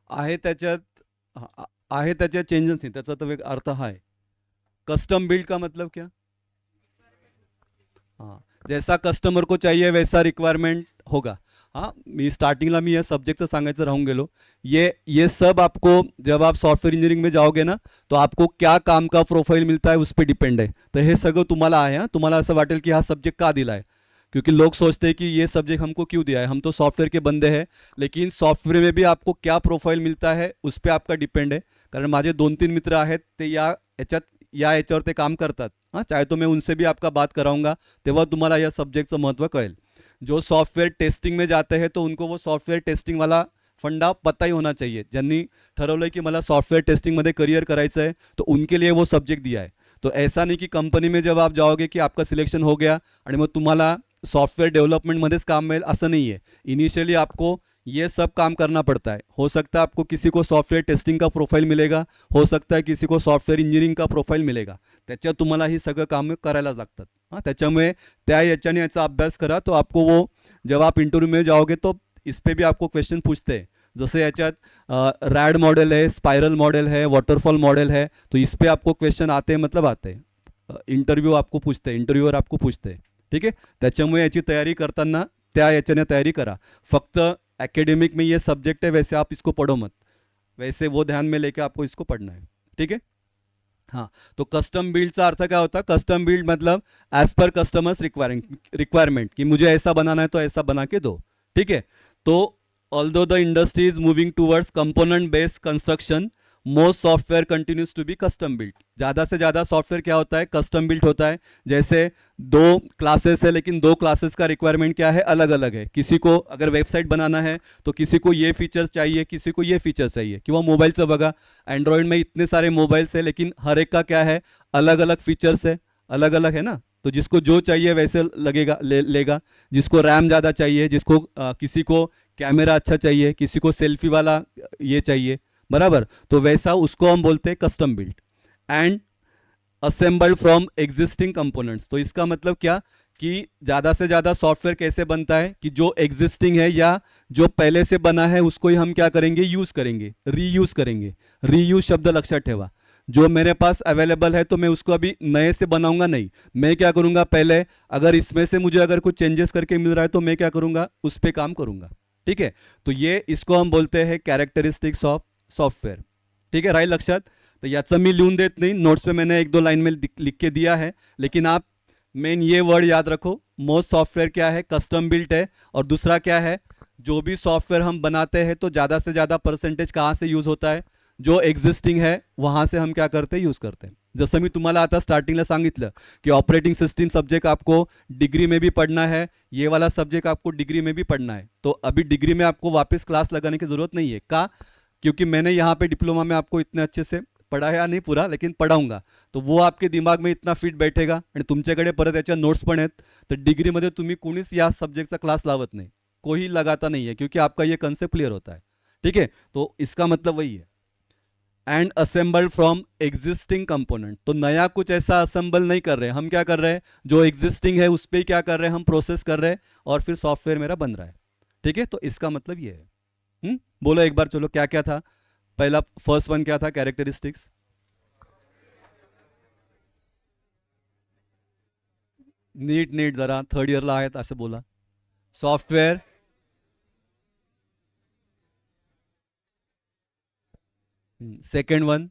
आहे त्याच्यात, आहे त्याच्यात चेंजेस नाही, त्याचा तो एक अर्थ हा आहे. कस्टम बिल्ड का मतलब क्या? हाँ, जैसा कस्टमर को चाहिए वैसा रिक्वायरमेंट होगा. हाँ, मी स्टार्टिंगला मी या सब्जेक्टचं सांगायचं राहून गेलो. ये सब आपको जब आप सॉफ्टवेयर इंजीनियरिंग में जाओगे ना, तो आपको क्या काम का प्रोफाइल मिलता है उस पर डिपेंड है. तर हे सगळं तुम्हाला आहे. तुम्हाला असं वाटेल की हा सब्जेक्ट का दिला है, क्योंकि लोग सोचते हैं कि ये सब्जेक्ट हमको क्यों दिया है, हम तो सॉफ्टवेयर के बंदे हैं. लेकिन सॉफ्टवेयर में भी आपको क्या प्रोफाइल मिलता है उस पर आपका डिपेंड है. कारण माझे 2-3 मित्र आहेत, ते याच्यावर ते काम करतात. हाँ, चाहे तो मैं उनसे भी आपका बात कराऊंगा, तेव्हा तुम्हाला या सब्जेक्टचं महत्त्व कळेल. जो सॉफ्टवेयर टेस्टिंग में जाते हैं तो उनको वो सॉफ्टवेयर टेस्टिंग वाला फंडा पता ही होना चाहिए. ज्यांनी ठरवलं की मला सॉफ्टवेयर टेस्टिंगमध्ये करियर करायचं है, तो उनके लिए वो सब्जेक्ट दिया है. तो ऐसा नहीं कि कंपनी में जब आप जाओगे कि आपका सिलेक्शन हो गया आणि मग तुम्हाला सॉफ्टवेयर डेवलपमेंटमध्येच काम मिळेल, असं नहीं है. इनिशियली आपको ये सब काम करना पड़ता है. हो सकता है आपको किसी को सॉफ्टवेयर टेस्टिंग का प्रोफाइल मिलेगा, हो सकता है किसी को सॉफ्टवेयर इंजिनिअरिंग का प्रोफाइल मिलेगा. त्याच्यात तुम्हाला ही सगळं काम करायला लागतात. हाँ, त्याच्यामुळे त्या याच्याने याचा अभ्यास करा, तो आपको वो जब आप इंटरव्यू में जाओगे तो इस पे भी आपको क्वेश्चन पूछते हैं. जैसे याच्यात रैड मॉडल है, स्पाइरल मॉडल है, वाटरफॉल मॉडल है, तो इस पे आपको क्वेश्चन आते हैं, मतलब आते हैं. इंटरव्यू आपको पूछते हैं, इंटरव्यूअर आपको पूछते हैं. ठीक है, त्याच्यामुळे याची तयारी करताना त्या याच्याने तयारी करा. फक्त एकेडमिक में ये सब्जेक्ट है वैसे आप इसको पढ़ो मत, वैसे वो ध्यान में लेके आपको इसको पढ़ना है. ठीक है. हाँ, तो कस्टम बिल्डचा अर्थ क्या होता? कस्टम बिल्ड मतलब एज पर कस्टमर्स रिक्वायरमेंट, कि मुझे ऐसा बनाना है तो ऐसा बना के दो. ठीक है. तो although the industry is moving towards component based construction, most software continues to be custom built. ज़्यादा से ज़्यादा सॉफ्टवेयर क्या होता है? कस्टम बिल्ट होता है. जैसे 2 क्लासेस है, लेकिन 2 क्लासेस का रिक्वायरमेंट क्या है? अलग अलग है. किसी को अगर वेबसाइट बनाना है तो किसी को ये फीचर्स चाहिए, किसी को ये फीचर्स चाहिए. किंवा मोबाईलचं बघा, अँड्रॉइड में इतने सारे मोबाइल्स है, लेकिन हर एक का क्या है? अलग अलग फीचर्स है, अलग अलग है ना. तो जिसको जो चाहिए वैसे लगेगा, लेगा. जिसको रैम ज़्यादा चाहिए, जिसको किसी को कैमरा अच्छा चाहिए, किसी को सेल्फी वाला ये चाहिए, बराबर. तो वैसा उसको हम बोलते हैं custom build. And assembled from existing components. तो इसका मतलब क्या कि ज़्यादा से ज़्यादा सॉफ्टवेयर कैसे बनता है कि जो एग्जिस्टिंग है या जो पहले से बना है उसको ही हम क्या करेंगे? यूज़ करेंगे, रीयूज़ करेंगे. रीयूज़ शब्द लक्षात ठेवा. जो मेरे पास अवेलेबल है तो मैं उसको अभी नए से बनाऊंगा नहीं. मैं क्या करूंगा? पहले अगर इसमें से मुझे अगर कुछ चेंजेस करके मिल रहा है तो मैं क्या करूंगा? उस पर काम करूंगा. ठीक है. तो ये इसको हम बोलते हैं कैरेक्टरिस्टिक्स ऑफ सॉफ्टवेयर. ठीक है, राइट लक्षात. तो याचं मी लिहून देत नहीं, नोट्स में मैंने 1-2 लाइन में लिख के दिया है, लेकिन आप मेन ये वर्ड याद रखो. मोस्ट सॉफ्टवेयर क्या है? कस्टम बिल्ट है. और दूसरा क्या है? जो भी सॉफ्टवेयर हम बनाते हैं तो ज़्यादा से ज़्यादा परसेंटेज कहाँ से यूज़ होता है? जो एग्जिस्टिंग है वहाँ से हम क्या करते हैं? यूज़ करते हैं. जसं मी तुम्हाला आता स्टार्टिंगला सांगितलं की ऑपरेटिंग सिस्टम सब्जेक्ट आपको डिग्री में भी पढ़ना है, ये वाला सब्जेक्ट आपको डिग्री में भी पढ़ना है. तो अभी डिग्री में आपको वापस क्लास लगाने की ज़रूरत नहीं है. का? क्योंकि मैंने यहाँ पे डिप्लोमा में आपको इतने अच्छे से पढ़ाया नहीं पूरा, लेकिन पढ़ाऊंगा, तो वो आपके दिमाग में इतना फिट बैठेगा. आणि तुमच्याकडे परत याच्या नोट्स पण आहेत. तर डिग्रीमध्ये तुम्ही कोणीच या सब्जेक्टचा क्लास लावत नाही, कोई लगाता नहीं है, क्योंकि आपका ये कंसेप्ट क्लियर होता है. ठीक है, तो इसका मतलब वही है, and assembled from existing component. तो नया कुछ ऐसा असेंबल नहीं कर रहे हम, क्या कर रहे हैं, जो एग्जिस्टिंग है उस पर ही क्या कर रहे हैं हम, प्रोसेस कर रहे हैं, और फिर सॉफ्टवेयर मेरा बन रहा है। ठीक है, तो इसका मतलब ये है। बोलो एक बार, चलो क्या क्या था पहला, फर्स्ट वन क्या था, कैरेक्टरिस्टिक्स। नीट नीट जरा थर्ड इयरला आहेत असं बोला. Software. Second one.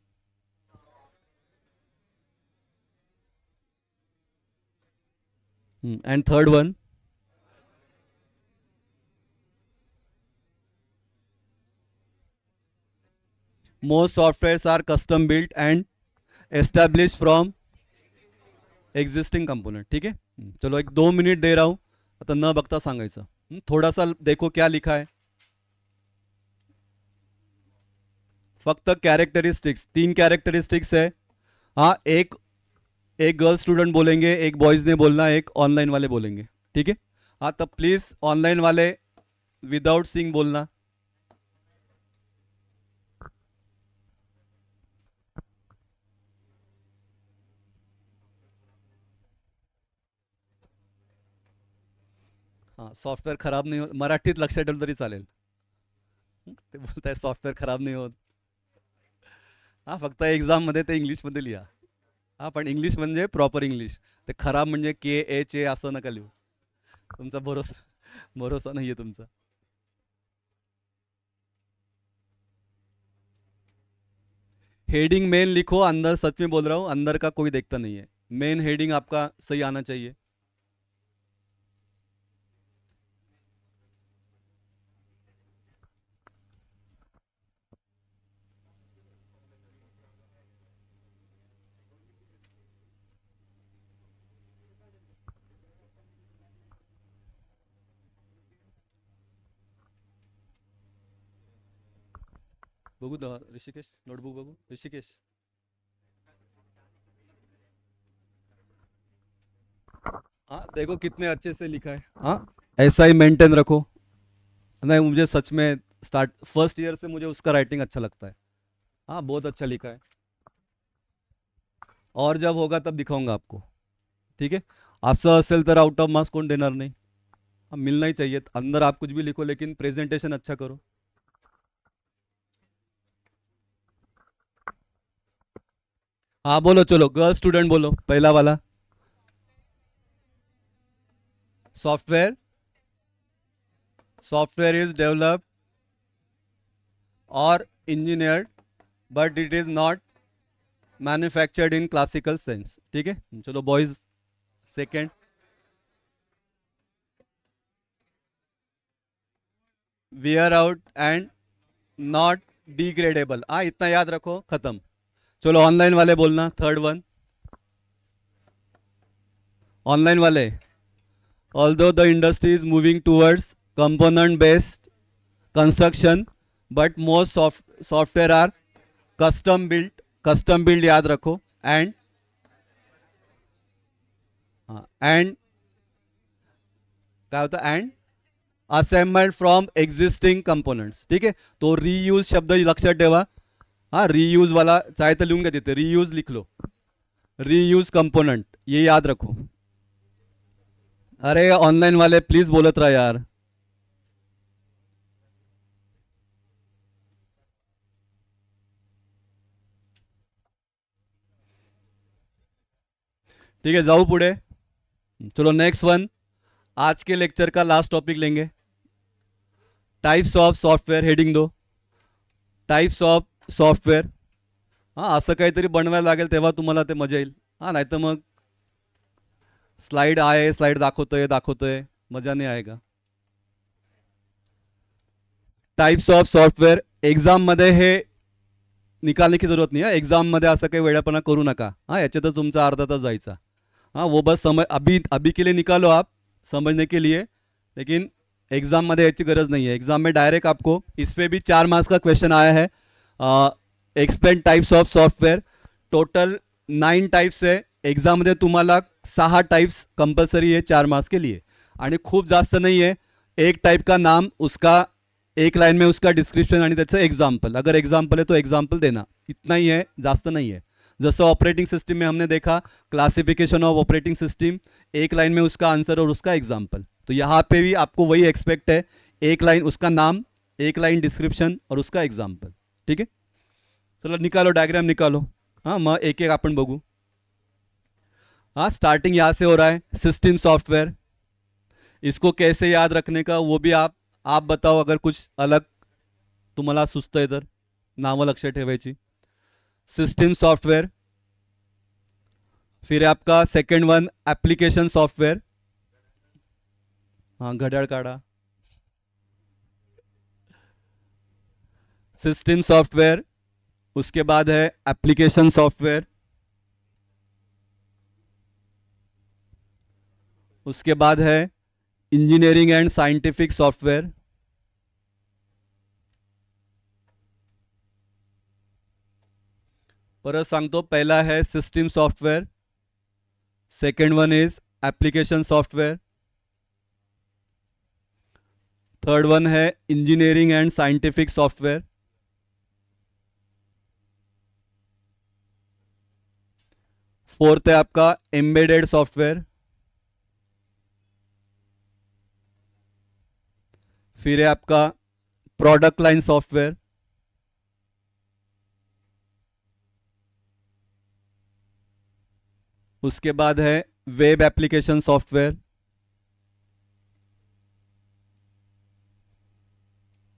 And third one. Most softwares are custom built and establish from existing component. ठीक है, चलो एक 2 मिनिट दे रहा हूं, आता न बघता सांगायचं. थोड़ा सा देखो क्या लिखा है. फक्त कैरेक्टरिस्टिक्स, 3 कैरेक्टरिस्टिक्स है. हाँ, एक एक गर्ल स्टूडेंट बोलेंगे, एक बॉयज ने बोलना, एक ऑनलाइन वाले बोलेंगे. ठीक है, हाँ तब प्लीज ऑनलाइन वाले विदाउट सिंग बोलना. हाँ, सॉफ्टवेअर खराब नाही होत, मराठीत लक्षात ठेवलं तरी चालेल. ते बोलताय सॉफ्टवेअर खराब नाही होत. हा, फक्त एक्झाम मध्ये ते इंग्लिश मध्ये लिहा. हा, पण इंग्लिश म्हणजे प्रॉपर इंग्लिश. ते खराब म्हणजे के एच ए असं नका लिहू. तुमचा भरोसा भरोसा नाहीये तुमचा. हेडिंग मेन लिखो, अंदर सच में बोल रहा हूँ, अंदर का कोई देखता नहीं है. मेन हेडिंग आपका सही आना चाहिए. बघू ऋषिकेश, नोटबुक बघू ऋषिकेश. हाँ देखो कितने अच्छे से लिखा है. हाँ, ऐसा ही मेंटेन रखो. नहीं, मुझे सच में स्टार्ट फर्स्ट ईयर से मुझे उसका राइटिंग अच्छा लगता है. हाँ, बहुत अच्छा लिखा है. और जब होगा तब दिखाऊंगा आपको. ठीक है, असं असेल तर आउट ऑफ मार्क्स कोण देणार नाही. हाँ, मिलना ही चाहिए. अंदर आप कुछ भी लिखो लेकिन प्रेजेंटेशन अच्छा करो. हाँ बोलो, चलो गर्ल स्टूडेंट बोलो, पहला वाला. सॉफ्टवेयर. सॉफ्टवेयर इज डेवलप्ड और engineered but it is not manufactured in classical sense. ठीक है, चलो boys. Second. Wear out and not degradable. हाँ, इतना याद रखो, खत्म. चलो ऑनलाइन वाले बोलना, थर्ड वन. ऑनलाइन वाले. Although the industry is moving towards component based construction but most software are custom built. Custom build याद रखो. एंड एंड क्या होता है, and assembled from existing components. ठीक है, तो रीयूज शब्द लक्षात ठेवा. हाँ, रीयूज वाला चाहे तो लिहून घ्या तिथे, रीयूज लिख लो. रीयूज कंपोनेंट ये याद रखो. अरे ऑनलाइन वाले प्लीज बोलत रहा यार. ठीक है, जाऊ पुढे. चलो नेक्स्ट वन. आज के लेक्चर का लास्ट टॉपिक लेंगे. Types of software. हेडिंग दो, टाइप्स ऑफ सॉफ्टवेअर. हां, असं काहीतरी बनवायला लागेल तेव्हा तुम्हाला ते मजा येईल. हां, नाही तर मग स्लाइड आहे, स्लाइड दाखवतोय दाखवतोय, मजा नाही आएगा. Types of software. एग्जाम मध्ये हे निकालने की जरूरत नहीं है. एग्जाम मध्ये असं काही वेळापणा करू नका. हाँ, याच्यातच तुमचा अर्धा तास जायचा. हाँ, वो बस समझ अभी अभी के लिए निकालो आप, समझने के लिए. लेकिन एग्जाम मध्ये याची गरज नहीं है. एग्जाम में डायरेक्ट आपको इस पे भी 4 मार्क्स का क्वेश्चन आया है. Explain types of software. Total 9 types है. एग्जाम मध्ये तुम्हाला 6 टाइप्स कंपल्सरी है 4 मार्क्स के लिए. आणि खूप जास्त नहीं है. एक टाइप का नाम, उसका एक लाइन में उसका डिस्क्रिप्शन आणि त्याचं एग्जाम्पल, अगर एग्जाम्पल है तो एग्जाम्पल देना, इतना ही है, जास्त नहीं है. जैसे ऑपरेटिंग सिस्टम में हमने देखा क्लासिफिकेशन ऑफ ऑपरेटिंग सिस्टम, एक लाइन में उसका आंसर और उसका एग्जाम्पल. तो यहाँ पे भी आपको वही एक्सपेक्ट है, एक लाइन उसका नाम, एक लाइन डिस्क्रिप्शन और उसका एग्जाम्पल. ठीक है, चलो निकालो डायग्राम निकालो. हाँ, मग एक एक आपण बघू. हाँ, स्टार्टिंग यहाँ से हो रहा है, सिस्टम सॉफ्टवेयर. इसको कैसे याद रखने का वो भी आप बताओ, अगर कुछ अलग तुम्हाला सुचतंय तर नावं लक्ष ठेवायची. System software. फिर है आपका सेकंड वन एप्लीकेशन सॉफ्टवेयर. हाँ, घड्याळ काढा. सिस्टम सॉफ्टवेयर, उसके बाद है एप्लीकेशन सॉफ्टवेयर, उसके बाद है इंजीनियरिंग एंड साइंटिफिक सॉफ्टवेयर. परत सांगतो, पहला है system software, second one is application software, third one है engineering and scientific software, fourth है आपका एम्बेडेड सॉफ्टवेयर, फिर है आपका प्रोडक्ट लाइन सॉफ्टवेयर, उसके बाद है वेब एप्लीकेशन सॉफ्टवेयर,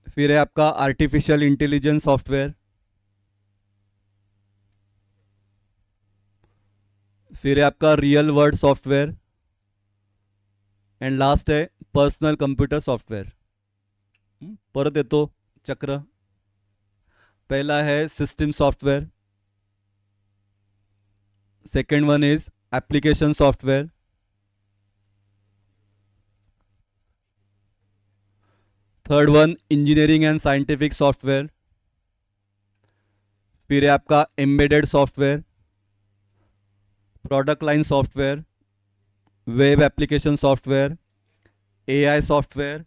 फिर है आपका आर्टिफिशियल इंटेलिजेंस सॉफ्टवेयर, फिर है आपका real world software and last है पर्सनल कंप्यूटर सॉफ्टवेयर. परत येतो चक्र. पहला है system software, second one is application software, third one engineering and scientific software, फिर है आपका embedded software, product line software, web application software, AI software,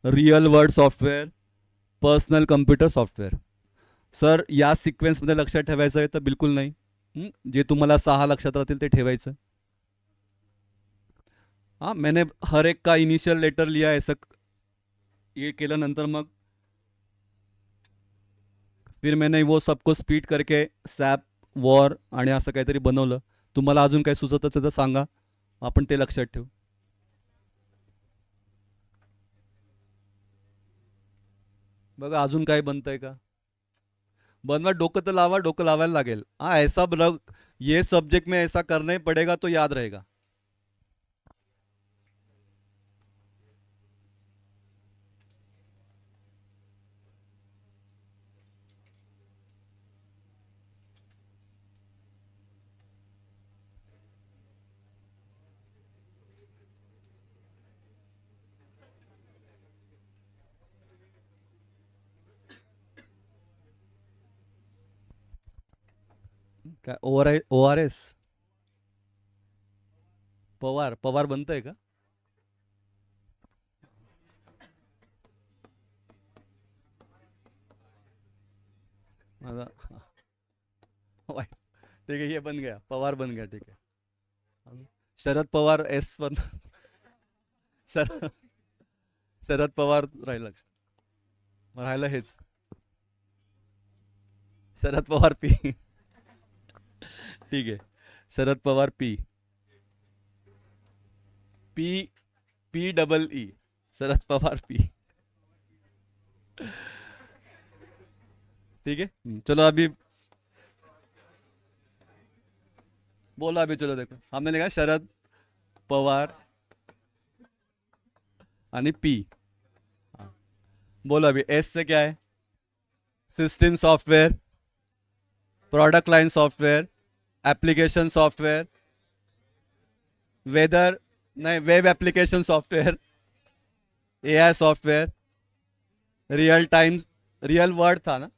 real world software, personal computer software. Sir या सिक्वेन्समध्ये लक्षात ठेवायचं आहे तर बिलकुल नाही. जे तुम्हाला 6 लक्षात राहतील ते ठेवायचं. हाँ, मैंने हर एक का इनिशियल लेटर लिया, ऐसा ये केल्यानंतर मग फिर मैंने वो सबको स्पीड करके सॅप वॉर आणि असं काहीतरी बनवलं. तुम्हाला अजून काही सुचत तर सांगा, आपण ते लक्षात ठेवू. बघा अजून काय बनतंय का, बनवा. डोकं तर लावा, डोकं लावायला लागेल. हाँ, ऐसा ये सब्जेक्ट में ऐसा करना ही पड़ेगा तो याद रहेगा. काय ORS पवार पवार बनतंय का. माझा ठीक है, ये बन गया, पवार बन गया. ठीक है, शरद पवार S1. शरद शरद पवार राहिलं लक्षात. मग राहिलं हेच शरद पवार P. ठीक है, Sharad Pawar P, P Sharad Pawar P. ठीक है, चलो अभी बोलो. अभी चलो देखो, हमने लिखा शरद पवार आणि P. हाँ, बोलो अभी S से क्या है, system software, product line software, application software, weather नहीं web application software, AI software, real time, real word था ना,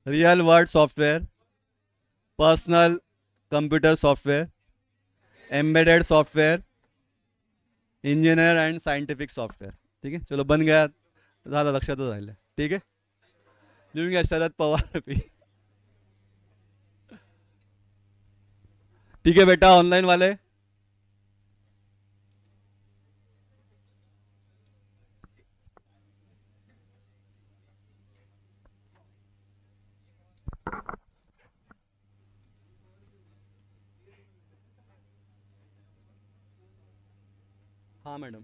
real world software, personal computer software, embedded software, engineer and scientific software. ठीक आहे, चलो बन गया. झालं, लक्षातच राहिलं. ठीक आहे, लिहून घ्या शरद पवार पी. ठीक है बेटा, ऑनलाइन वाले. हाँ मॅडम.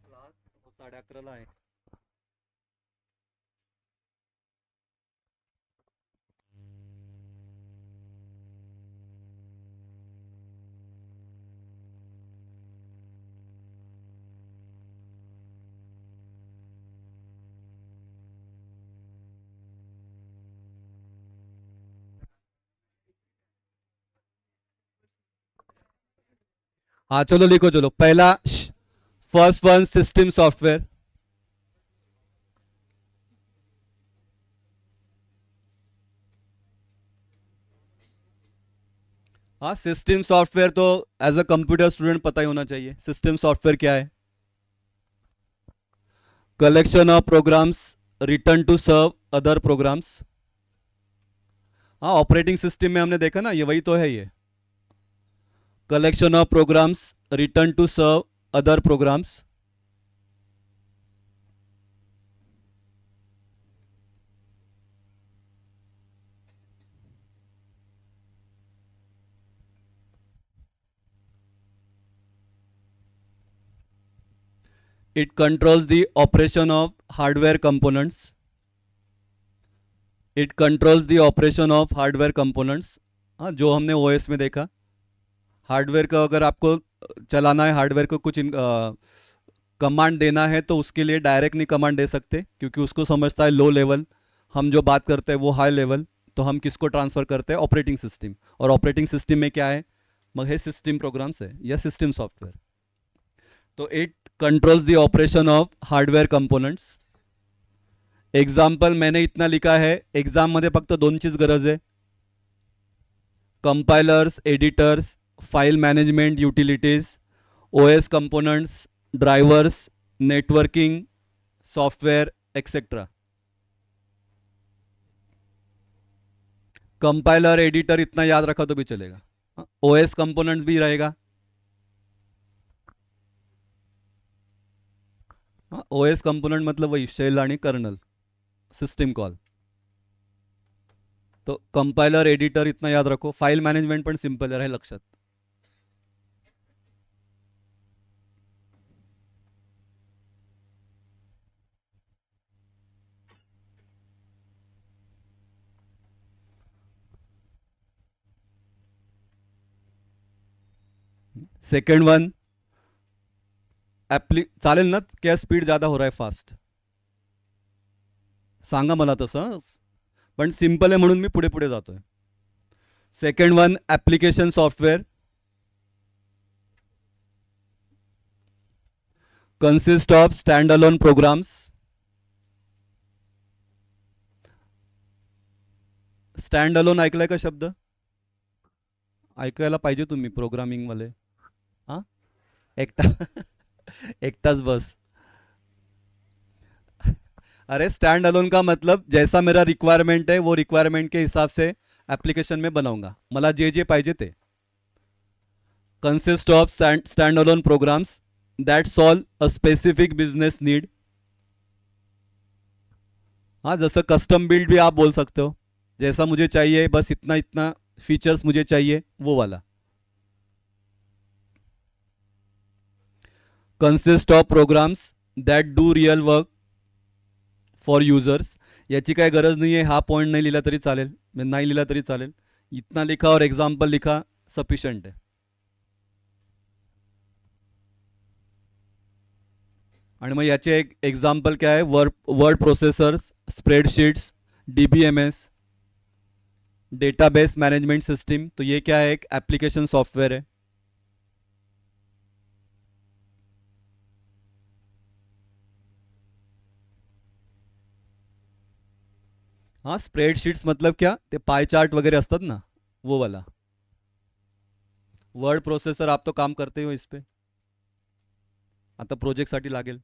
क्लास 11:30 आहे. हाँ चलो लिखो, चलो पहला. First one system software. हाँ, सिस्टम सॉफ्टवेयर तो एज अ कंप्यूटर स्टूडेंट पता ही होना चाहिए. सिस्टम सॉफ्टवेयर क्या है? Collection of programs written to serve other programs. हाँ, ऑपरेटिंग सिस्टम में हमने देखा ना, ये वही तो है ये. Collection of programs written to serve other programs. It controls the operation of hardware components. It controls the operation of hardware components. हाँ, जो हमने ओएस में देखा. हार्डवेयर का अगर आपको चलाना है, हार्डवेयर को कुछ कमांड देना है, तो उसके लिए डायरेक्ट नहीं कमांड दे सकते, क्योंकि उसको समझता है लो लेवल. हम जो बात करते हैं वो हाई लेवल. तो हम किसको ट्रांसफ़र करते हैं? Operating system. और ऑपरेटिंग सिस्टम में क्या है? मग हे सिस्टम प्रोग्राम्स है या सिस्टम सॉफ्टवेयर. तो it controls the operation of hardware components. Example मैंने इतना लिखा है. एक्झाममध्ये फक्त दोन चीज गरज आहे. Compilers, editors, file management utilities, OS components, drivers, networking software etcetera. Compiler, editor इतना याद रखा तो भी चलेगा. ओएस कंपोनेंट्स भी रहेगा. ओएस कंपोनेंट मतलब वही शेल आणि कर्नल, सिस्टम कॉल. तो कंपाइलर, एडिटर इतना याद रखो. फाइल मैनेजमेंट पण सिंपल आहे, लक्षात. सेकंड वन चालेल ना? क्या स्पीड ज़्यादा हो रहा है, फास्ट? सांगा मला तसं. पण सिंपल आहे म्हणून मी पुढे पुढे जातोय. Second one application software. Consist of stand alone programs. Stand alone ऐकलाय का शब्द? ऐकायला पाहिजे तुम्ही प्रोग्रामिंगवाले. हां, एकटा एकटाच बस. अरे स्टैंड अलोन का मतलब जैसा मेरा रिक्वायरमेंट है वो रिक्वायरमेंट के हिसाब से एप्लीकेशन में बनाऊंगा. मला जे जे पाहिजे ते. Consist of stand alone programmes that solve a specific business need. हाँ, जैसे कस्टम बिल्ड भी आप बोल सकते हो. जैसा मुझे चाहिए, बस इतना इतना फीचर्स मुझे चाहिए, वो वाला. Consist of programs that do real work for users. याची काय गरज नाही आहे. हा पॉइंट नाही लिहिला तरी चालेल, नाही लिहिला तरी चालेल. इतना लिखा और एग्जाम्पल लिखा, सफिशियंट है. आणि मग याचे एक एग्जाम्पल क्या है? Word processors, spreadsheets, DBMS, database management system. तो ये क्या है? एक एप्लीकेशन सॉफ्टवेयर है. हाँ, स्प्रेडशीट्स मतलब क्या? ते पाय चार्ट वगैरे असतात ना, वो वाला. वर्ड प्रोसेसर आप तो काम करते हो इस पे, आता प्रोजेक्टसाठी लागेल.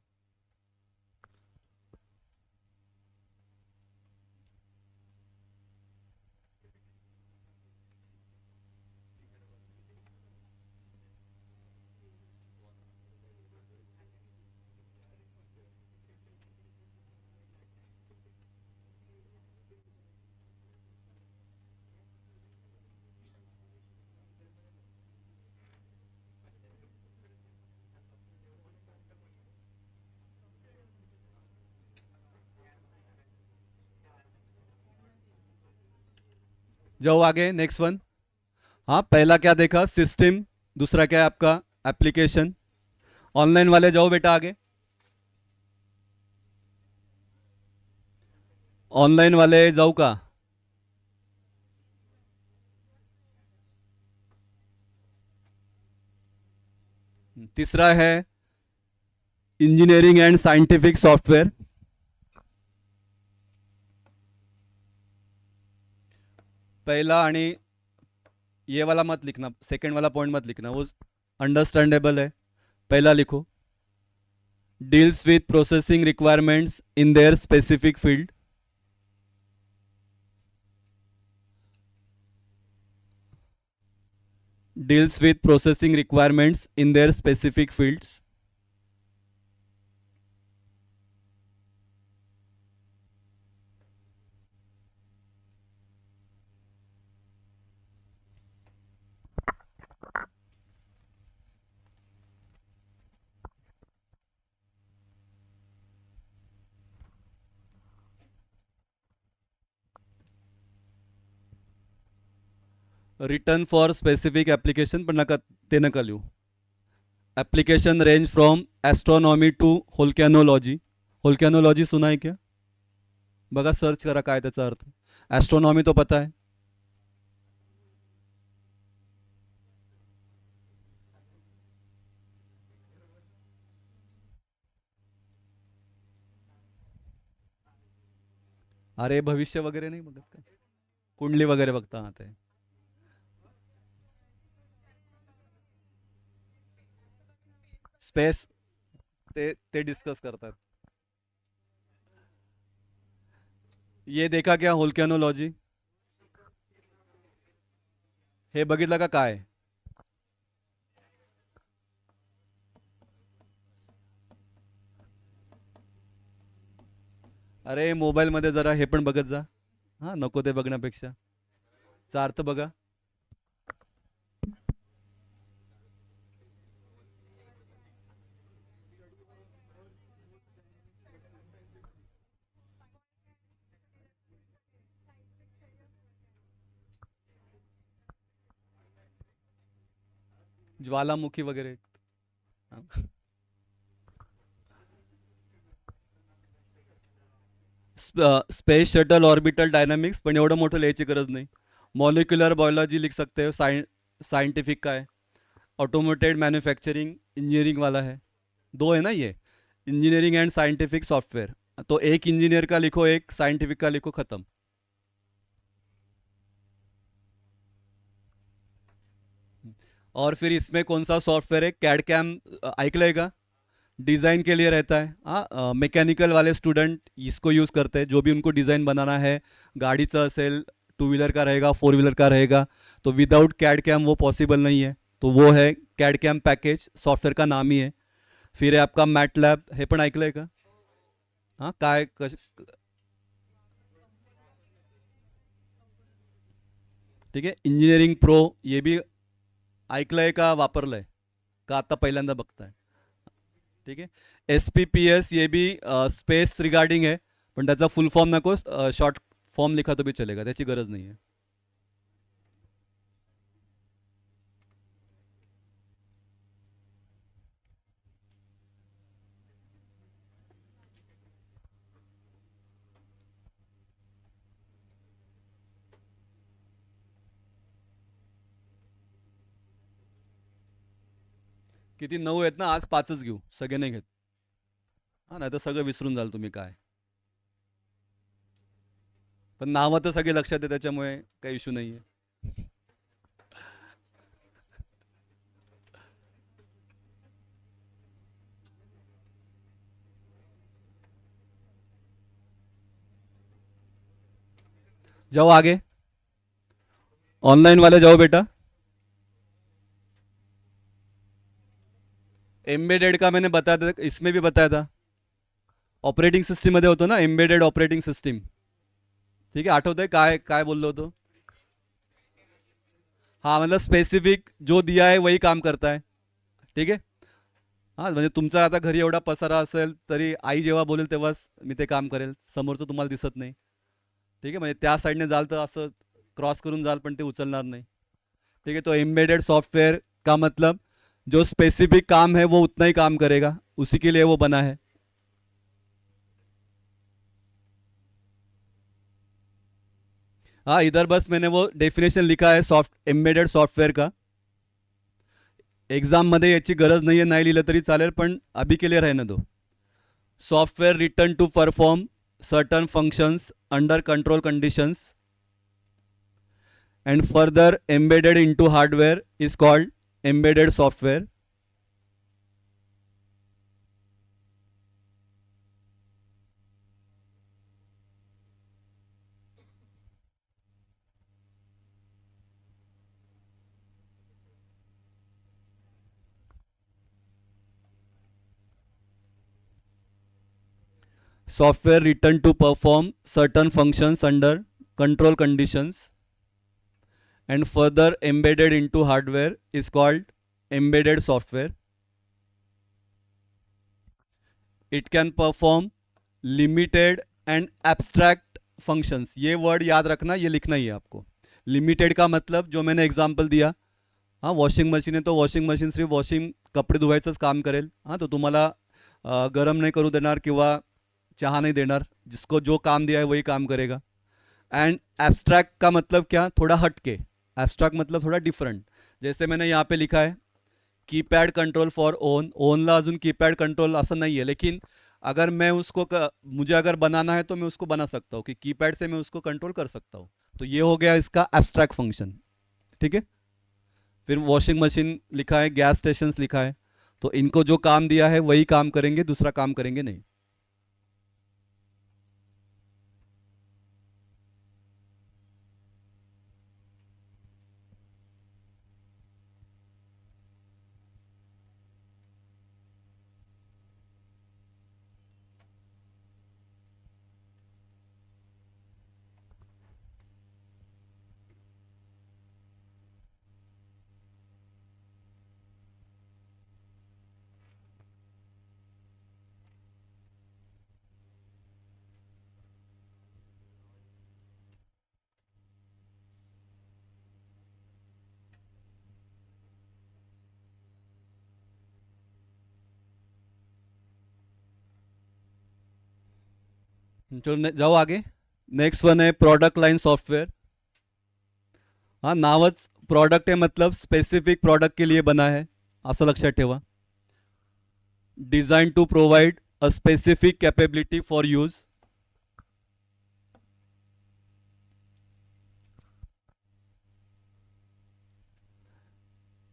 जाओ आगे, नेक्स्ट वन. हाँ, पहला क्या देखा, सिस्टम. दूसरा क्या है आपका, एप्लीकेशन. ऑनलाइन वाले जाओ बेटा आगे. ऑनलाइन वाले जाऊ का. तीसरा है इंजीनियरिंग एंड साइंटिफिक सॉफ्टवेयर. पहला आणि ये वाला मत लिखना, सेकंड वाला पॉइंट मत लिखना, वो अंडरस्टैंडेबल है. पहला लिखो, deals with processing requirements in their specific field. deals with processing requirements in their specific fields. Written for specific application, पण नका ते नका लिहू. Application range from astronomy to volcanology. Volcanology सुना है क्या, बघा सर्च करा काय त्याचा अर्थ. एस्ट्रोनॉमी तो पता है. अरे भविष्य वगैरे नाही बघत काय, कुंडली वगैरे बघता. हा ते स्पेस, ते ते डिस्कस करतात. ये देखा क्या होल्कॅनोलॉजी, हे बघितलं का काय. अरे मोबाईलमध्ये जरा हे पण बघत जा. हां, नको ते बघण्यापेक्षा चा अर्थ बघा. ज्वालामुखी वगैरे. स्पेस शटल ऑर्बिटल डायनामिक्स, पण एवढं मोठं लिहायची गरज नाही. मॉलिक्युलर बायोलॉजी लिख सकते हो, साइंटिफिक का है. ऑटोमेटेड मैन्युफैक्चरिंग इंजीनियरिंग वाला है. दो है ना ये, इंजीनियरिंग एंड साइंटिफिक सॉफ्टवेयर. तो एक इंजीनियर का लिखो, एक साइंटिफिक का लिखो, खत्म. और फिर इसमें कौन सा सॉफ्टवेयर है, कैड कैम ऐकलंय का. डिज़ाइन के लिए रहता है. हाँ, मैकेनिकल वाले स्टूडेंट इसको यूज़ करते हैं, जो भी उनको डिज़ाइन बनाना है. गाड़ीचं असेल, टू व्हीलर का रहेगा, फोर व्हीलर का रहेगा, तो विदाउट कैड कैम वो पॉसिबल नहीं है. तो वो है कैड कैम पैकेज, सॉफ्टवेयर का नाम ही है. फिर है आपका मॅट लॅब, हे पण ऐकलंय का. हां, काय ठीक आहे. इंजिनिअरिंग प्रो, ये भी ऐकलंय का, वापरलंय का, आता पहिल्यांदा बघताय. ठीक आहे. एस पी पी एस, ये भी स्पेस रिगार्डिंग है, पण त्याचा फुल फॉर्म नको, शॉर्ट फॉर्म लिखा तो भी चलेगा, त्याची गरज नाही आहे. किती 9 आहेत ना, आज 5च घेऊ, सगळे नाही घेत. हां, नाही तर सगळं विसरून जाल तुम्ही काय. पण नावं तर सगळे लक्षात आहे, त्याच्यामुळे काही इश्यू नाही आहे. जाओ आगे, ऑनलाइन वाले जाओ बेटा। एम्बेडेड का मैंने बताया था, इसमें भी बताया था, ऑपरेटिंग सिस्टम मध्ये होतो ना, एम्बेडेड ऑपरेटिंग सिस्टम। ठीक आहे, आठवतंय काय काय बोललो होतो? हाँ मतलब स्पेसिफिक जो दिया है वही काम करता है. ठीक आहे. हां म्हणजे तुमचा आता घरी एवढा पसारा असेल तरी आई जेव्हा बोलेल तेव्हाच मी ते काम करेल, समोरचं तुम्हाला दिसत नाही. ठीक आहे, म्हणजे त्या साईडने जाल तर असं क्रॉस करून जाल पण ते उचलणार नहीं. ठीक है, तो एम्बेडेड सॉफ्टवेयर का मतलब जो स्पेसिफिक काम है वो उतना ही काम करेगा, उसी के लिए वो बना है. हाँ इधर बस मैंने वो डेफिनेशन लिखा है सॉफ्ट एम्बेडेड सॉफ्टवेयर का. एग्जाममध्ये याची गरज नाही आहे, नाही लिहिलं तरी चालेल, पण अभी के लिए रहने दो. Software written to perform certain functions under control conditions and further embedded into hardware is called embedded software. Software written to perform certain functions under control conditions and further embedded into hardware is called embedded software. It can perform limited and abstract functions. ये word याद रखना, ये लिखना ही है आपको. Limited का मतलब जो मैंने एग्जाम्पल दिया, हाँ वॉशिंग मशीन है तो वॉशिंग मशीन सिर्फ वॉशिंग कपडे धुवायचंच काम करेल. हाँ तो तुम्हाला गरम नहीं करू देणार किंवा चहा नहीं देणार, जिसको जो काम दिया है वही काम करेगा. एंड एब्स्ट्रैक्ट का मतलब क्या, थोड़ा हट के. एब्स्ट्रैक्ट मतलब थोड़ा डिफरेंट. जैसे मैंने यहाँ पे लिखा है कीपैड कंट्रोल फॉर ओन, ओनला अजून कीपैड कंट्रोल असं नहीं है, लेकिन अगर मैं उसको मुझे अगर बनाना है तो मैं उसको बना सकता हूँ कि कीपैड से मैं उसको कंट्रोल कर सकता हूँ. तो ये हो गया इसका एब्स्ट्रैक्ट फंक्शन. ठीक है. फिर वॉशिंग मशीन लिखा है, गैस स्टेशंस लिखा है, तो इनको जो काम दिया है वही काम करेंगे, दूसरा काम करेंगे नहीं. चलो जाओ आगे. नेक्स्ट वन है प्रोडक्ट लाइन सॉफ्टवेयर. हाँ नावच प्रोडक्ट आहे मतलब स्पेसिफिक प्रोडक्ट के लिए बना है, असं लक्षात ठेवा. Design to provide a specific capability for use.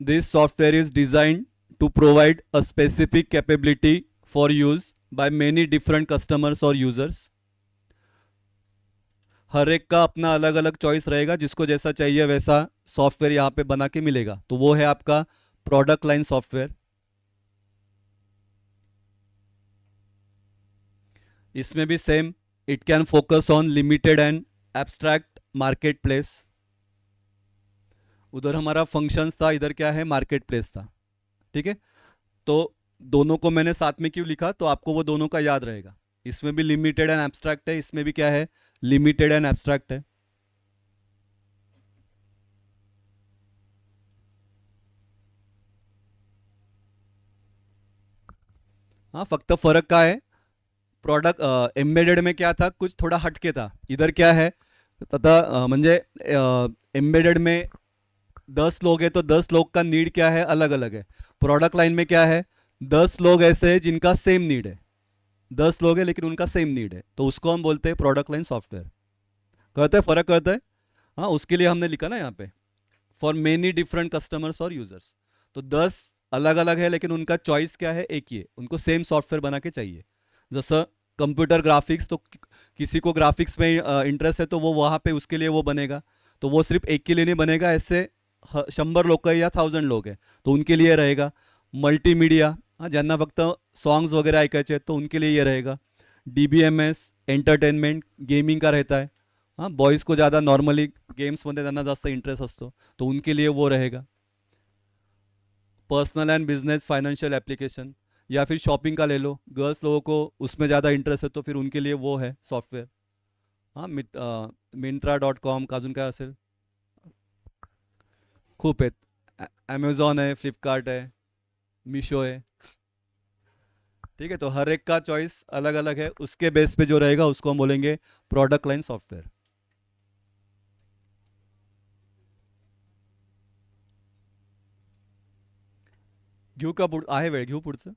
This software is designed to provide a specific capability for use by many different customers or users. हर एक का अपना अलग अलग चॉइस रहेगा, जिसको जैसा चाहिए वैसा सॉफ्टवेयर यहाँ पे बना के मिलेगा. तो वो है आपका प्रोडक्ट लाइन सॉफ्टवेयर. इसमें भी same, it can focus on limited and abstract market place. उधर हमारा फंक्शंस था, इधर क्या है, मार्केट प्लेस था. ठीक है. तो दोनों को मैंने साथ में क्यों लिखा, तो आपको वो दोनों का याद रहेगा. इसमें भी लिमिटेड एंड एब्स्ट्रैक्ट है, इसमें भी क्या है, लिमिटेड एंड एब्स्ट्रैक्ट है. हाँ फक्त फरक काय आहे, प्रोडक्ट एम्बेडेड में क्या था, कुछ थोड़ा हटके था. इधर क्या है, तथा म्हणजे एम्बेडेड में 10 लोग हैं तो 10 लोग का नीड क्या है, अलग अलग है. प्रोडक्ट लाइन में क्या है, 10 लोग ऐसे हैं जिनका सेम नीड है. 10 लोग हैं लेकिन उनका सेम नीड है, तो उसको हम बोलते हैं प्रोडक्ट लाइन सॉफ्टवेयर. कहते हैं फर्क करता है. हाँ उसके लिए हमने लिखा ना यहाँ पे, फॉर मेनी डिफरेंट कस्टमर्स और यूजर्स. तो 10 अलग अलग है लेकिन उनका चॉइस क्या है, एक ही है, उनको सेम सॉफ्टवेयर बना के चाहिए. जसं कंप्यूटर ग्राफिक्स, तो किसी को ग्राफिक्स में इंटरेस्ट है तो वो वहाँ पे उसके लिए वो बनेगा. तो वो सिर्फ एक के लिए नहीं बनेगा, ऐसे 100 लोक आहे या 1000 लोक आहे तो उनके लिए रहेगा. मल्टीमीडिया, हाँ, ज्यांना फक्त सॉन्ग्स वगैरह ऐकायचे आहेत तो उनके लिए ये रहेगा. DBMS, एंटरटेनमेंट, गेमिंग का रहता है. हाँ, बॉयज़ को ज़्यादा नॉर्मली गेम्समध्ये त्यांना जास्त इंटरेस्ट असतो तो उनके लिए वो रहेगा. Personal and business financial application, या फिर शॉपिंग का ले लो, गर्ल्स लोगों को उसमें ज़्यादा इंटरेस्ट है तो फिर उनके लिए वो है सॉफ्टवेअर. हां, Myntra.com का अजून काय असेल, खूप आहेत. Amazon है, फ्लिपकार्ट है, मीशो है. ठीक है, तो हर एक का चॉइस अलग अलग है, उसके बेस पे जो रहेगा उसको हम बोलेंगे प्रोडक्ट लाइन सॉफ्टवेयर. घेऊ का आहे वेळ, घेऊ पुढचं.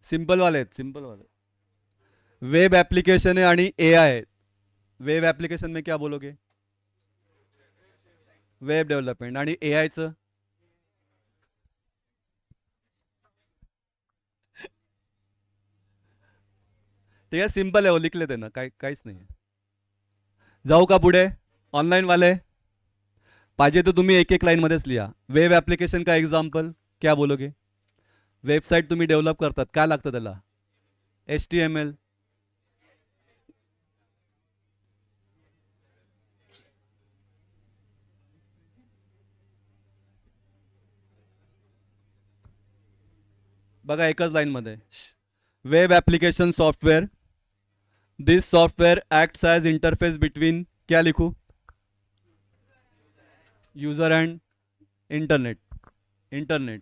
सिंपल वाले आहेत, सिंपल वाले. वेब एप्लीकेशन है आणि AI है. वेब एप्लीकेशन में क्या बोलोगे? Web development. आणि AIचं? ठीक आहे, सिंपल आहे, वो लिख लेते ना, काहीच नाही. जाऊ का पुढे? ऑनलाईन वाले पाहिजे तर तुम्ही एक एक लाईनमध्येच लिहा. वेब ॲप्लिकेशन का एक्झाम्पल क्या बोलोगे? वेबसाईट तुम्ही डेव्हलप करतात, काय लागतं त्याला? HTML. बघा एकच लाईनमध्ये. Web application software, this software acts as interface between, क्या लिखू? User and internet. Internet.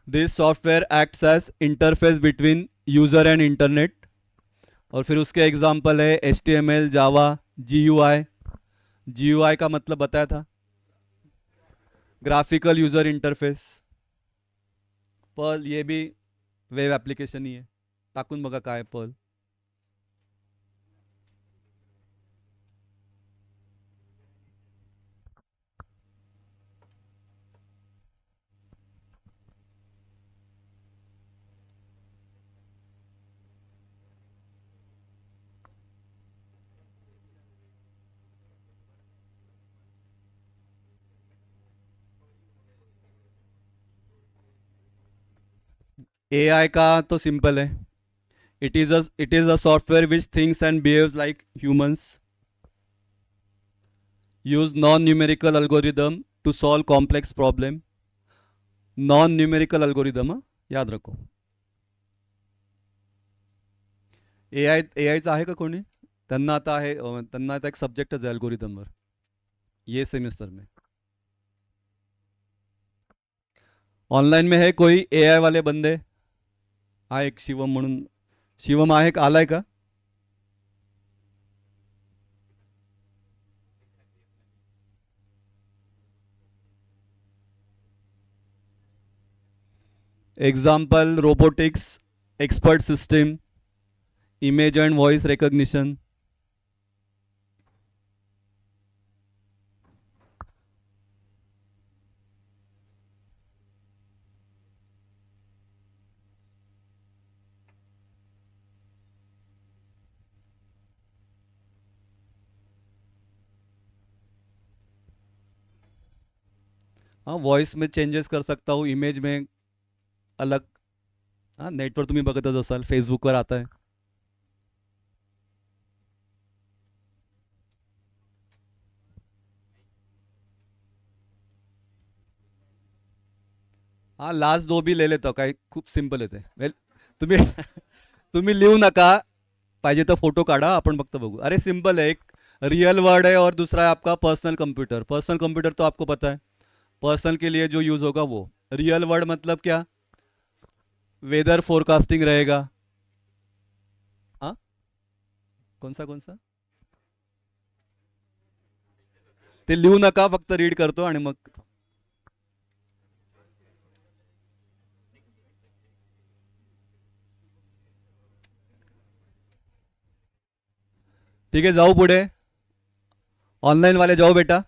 This software acts as interface between user and internet. और फिर उसके एग्जाम्पल है HTML, जावा, GUI. GUI का मतलब बताया था, ग्राफिकल यूज़र इंटरफेस. पर्ल, ये भी वेब ॲप्लिकेशन ही आहे. टाकून बघा काय पर्ल. AI का तो सिंपल है. It is a software which thinks and behaves like humans, use non numerical algorithm to solve complex problem. Non numerical algorithm, हाँ, याद रखो. ए आयचं आहे का कोणी? त्यांना आता आहे, त्यांना आता एक सब्जेक्टच आहे अल्गोरिदमवर ये सेमिस्टर में. ऑनलाइन में है कोई AI वाले बंदे? हा एक शिवम म्हणून. शिवम आहे का, आलाय का? Example robotics, expert system, image and voice recognition. हाँ, वॉइस में चेंजेस कर सकता हूँ, इमेज में अलग. हाँ, नेटवर तुम्ही बघतच असाल, फेसबुकवर आता है. हाँ, लास्ट दो भी ले लेतो, काय खूप सिंपल येते. वेल, तुम्ही तुम्ही लिहू नका, पाहिजे तर फोटो काढा, आपण फक्त बघू. अरे सिंपल है, एक रियल वर्ड है और दूसरा है आपका पर्सनल कंप्यूटर. पर्सनल कंप्यूटर तो आपको पता है, पर्सनल के लिए जो यूज होगा वो. रियल वर्ड मतलब क्या? वेदर फोरकास्टिंग रहेगा. हाँ, कौन सा? ते लिहू नका, फक्त रीड करतो आणि मग. ठीक है, जाओ पुढे. ऑनलाइन वाले जाओ बेटा.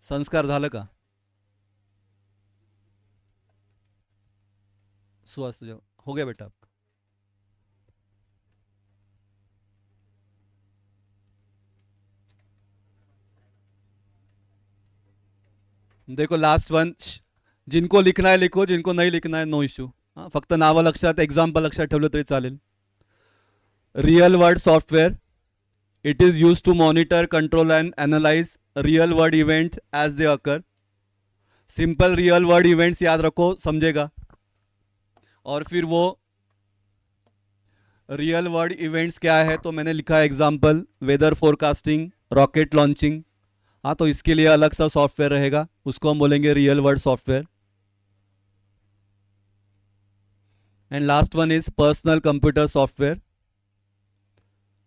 संस्कार झालं का? सुहास तुझे हो गया बेटा आपका? देखो लास्ट वन, जिनको लिखना है लिखो, जिनको नाही लिखना है नो इश्यू. हां, फक्त नावं लक्षात, एक्झाम्पल लक्षात ठेवलं तरी चालेल. Real world software. It is use to monitor, control and analyse real world events as they occur. Simple real world events याद रखो, समझेगा. और फिर वो रियल वर्ल्ड इवेंट्स क्या है, तो मैंने लिखा है example, weather forecasting, rocket launching. हाँ, तो इसके लिए अलग सा सॉफ्टवेयर रहेगा, उसको हम बोलेंगे real world software. And last one is personal computer software.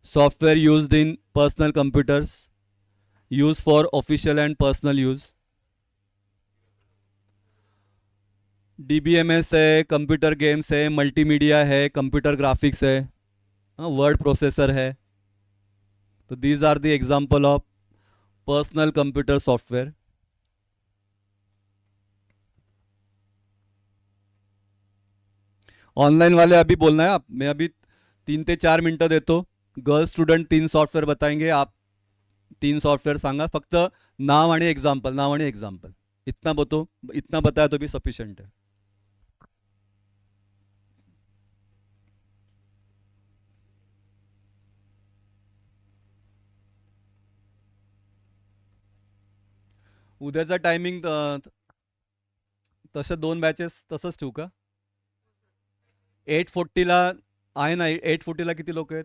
Software used in personal computers, use for official and personal use. DBMS है, कंप्यूटर गेम्स है, मल्टीमीडिया है, कंप्यूटर ग्राफिक्स है, वर्ड प्रोसेसर है. तो these are the example of personal computer software. Online वाले अभी बोलना है आप, मैं अभी 3 ते 4 मिनटं देतो. गर्ल स्टुडंट 3 सॉफ्टवेअर बताएंगे, आप 3 सॉफ्टवेअर सांगा, फक्त नाव आणि एक्झाम्पल, नाव आणि एक्झाम्पल. इतना बतो, इतना बताया तो भी सफिशियंट है. उद्याचा टायमिंग तसं 2 बॅचेस तसंच ठेवू का? 8:40ला आहे ना, 8:40ला किती लोक आहेत?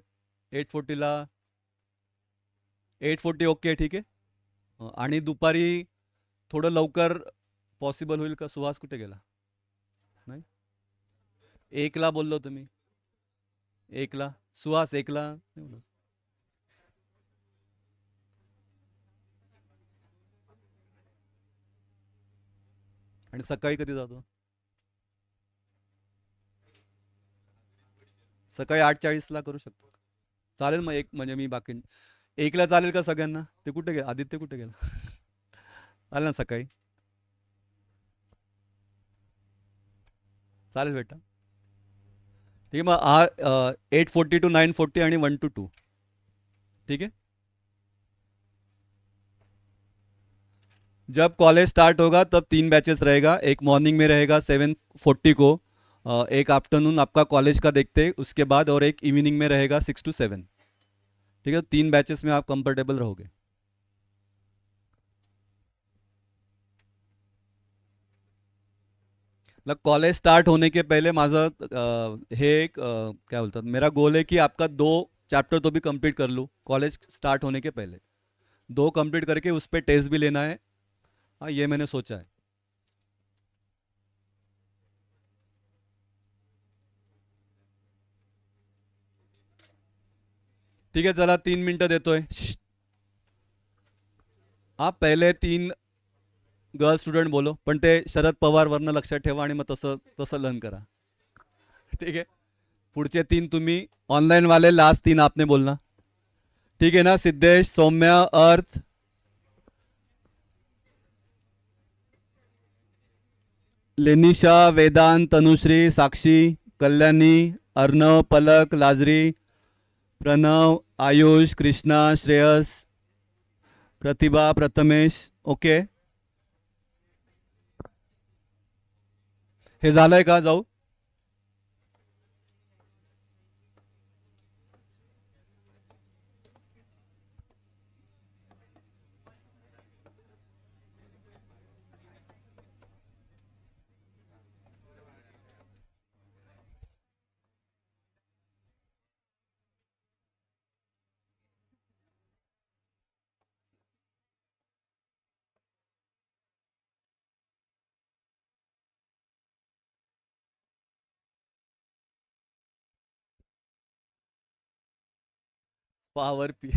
8:40ला, 8:40 ओके ठीक आहे. आणि दुपारी थोडं लवकर पॉसिबल होईल का? सुहास कुठे गेला? नाही, 1ला बोललो तुम्ही. 1ला सुहास, 1ला नाही बोललो. आणि सकाळी कधी जातो? सकाळी 8:40ला करू शकतो. चालेल मग एक, म्हणजे मी बाकी 1ला चालेल का सगळ्यांना? ते कुठे गेला? आदित्य कुठे गेला? चालेल ना सकाळी? चालेल बेटा. ठीक है, मग 8:40 to 9:40 आणि 1 to 2. ठीक है. जब कॉलेज स्टार्ट होगा तब 3 बैचेस रहेगा. एक मॉर्निंग में रहेगा 7:40 को, एक आफ्टरनून आपका कॉलेज का देखते उसके बाद, और एक इवनिंग में रहेगा 6 to 7. ठीक है, 3 बैचेस में आप कंफर्टेबल रहोगे. मतलब कॉलेज स्टार्ट होने के पहले माझं हे एक क्या बोलतात, मेरा गोल है कि आपका 2 चैप्टर तो भी कंप्लीट कर लूँ कॉलेज स्टार्ट होने के पहले. 2 कंप्लीट करके उस पर टेस्ट भी लेना है. हाँ, ये मैंने सोचा है. ठीक है, चला 3 मिनटं देतोय. आप पहिले 3 गर्ल स्टुडंट बोलो, पण ते शरद पवार वरनं लक्षात ठेवा आणि मग तसं तसं लर्न करा. ठीक आहे. पुढचे 3 तुम्ही, ऑनलाईन वाले लास्ट 3 आपने बोलना. ठीक है ना? सिद्धेश, सौम्या, अर्थ, लेनिशा, वेदांत, तनुश्री, साक्षी, कल्याणी, अर्णव, पलक, लाजरी, प्रणव, आयुष, कृष्णा, श्रेयस, प्रतिभा, प्रथमेश. ओके. हे झालंय का? जाऊ. Power P.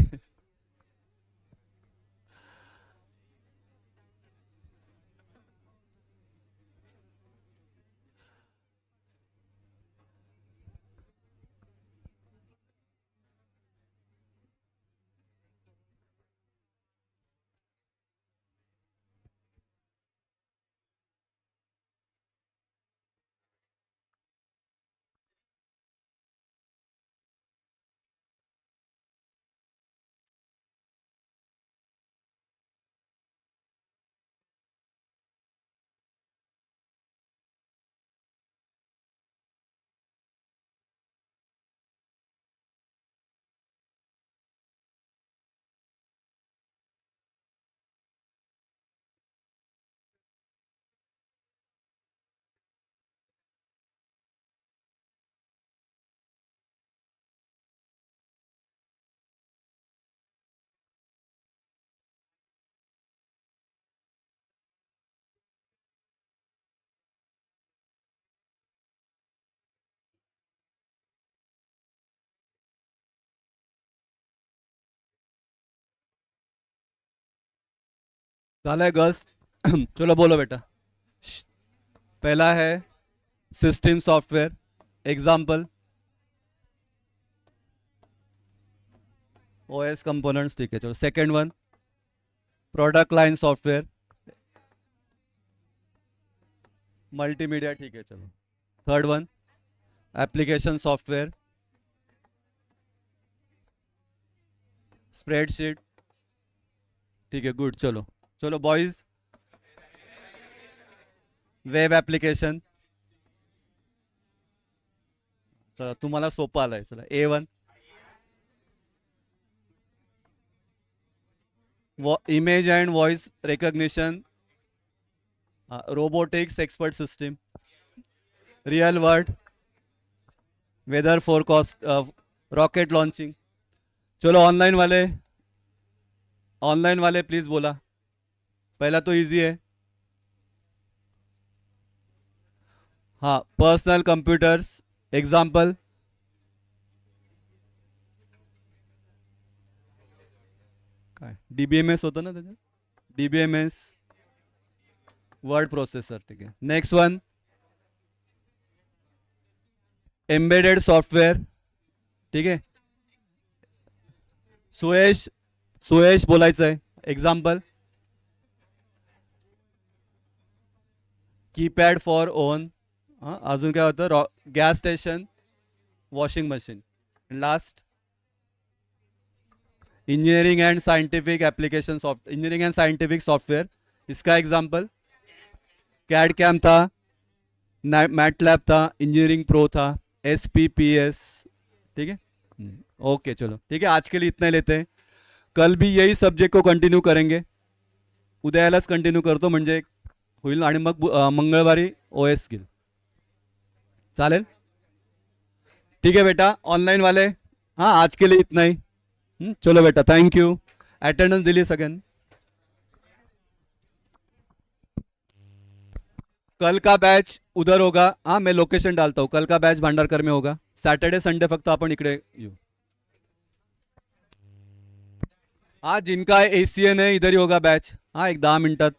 झालाय गर्ल्स. चलो बोलो बेटा. श- पहला है system software. Example OS components. ठीक है चलो. Second one product line software. Multimedia. ठीक है चलो. Third one application software. Spreadsheet. ठीक है गुड. चलो चलो बॉयज. Web application. चला तुम्हाला सोपं आलंय. चला A1 image and voice recognition. Robotics expert system. Real world weather forecast. Rocket launching. चलो ऑनलाइन वाले प्लीज बोला. पहला तो इजी है. हाँ पर्सनल कंप्यूटर्स. एग्जाम्पल काय DBMS होतं ना त्याच्यात. DBMS word processor. ठीक आहे. Next one embedded software. ठीक आहे. सुयश बोलायचं आहे. Example keypad for own. हां अजून काय होतं. Gas station. Washing machine. Last engineering and scientific application engineering and scientific software. इसका एग्जाम्पल कैड कैम था. मैटलैब था. इंजीनियरिंग प्रो था. SPPS. ठीक है. ओके चलो ठीक है. आज के लिए इतना ही लेते हैं. कल भी यही सब्जेक्ट को कंटिन्यू करेंगे. उद्यालाच कंटिन्यू करतो म्हणजे होईल आणि मग मंगळवारी OS घेईल. चालेल. ठीक है बेटा. ऑनलाइन वाले हाँ आज के लिए इतना ही. चलो बेटा थैंक यू. अटेंडेंस दिली सगळ्यांनी. कल का बैच उधर होगा. हाँ मैं लोकेशन डालता हूँ. कल का बैच भांडारकर में होगा. सॅटर्डे संडे फक्त आपण इकडे येऊ. हाँ जिनका ACN है इधर ही होगा बैच. हाँ एक 10 मिनटात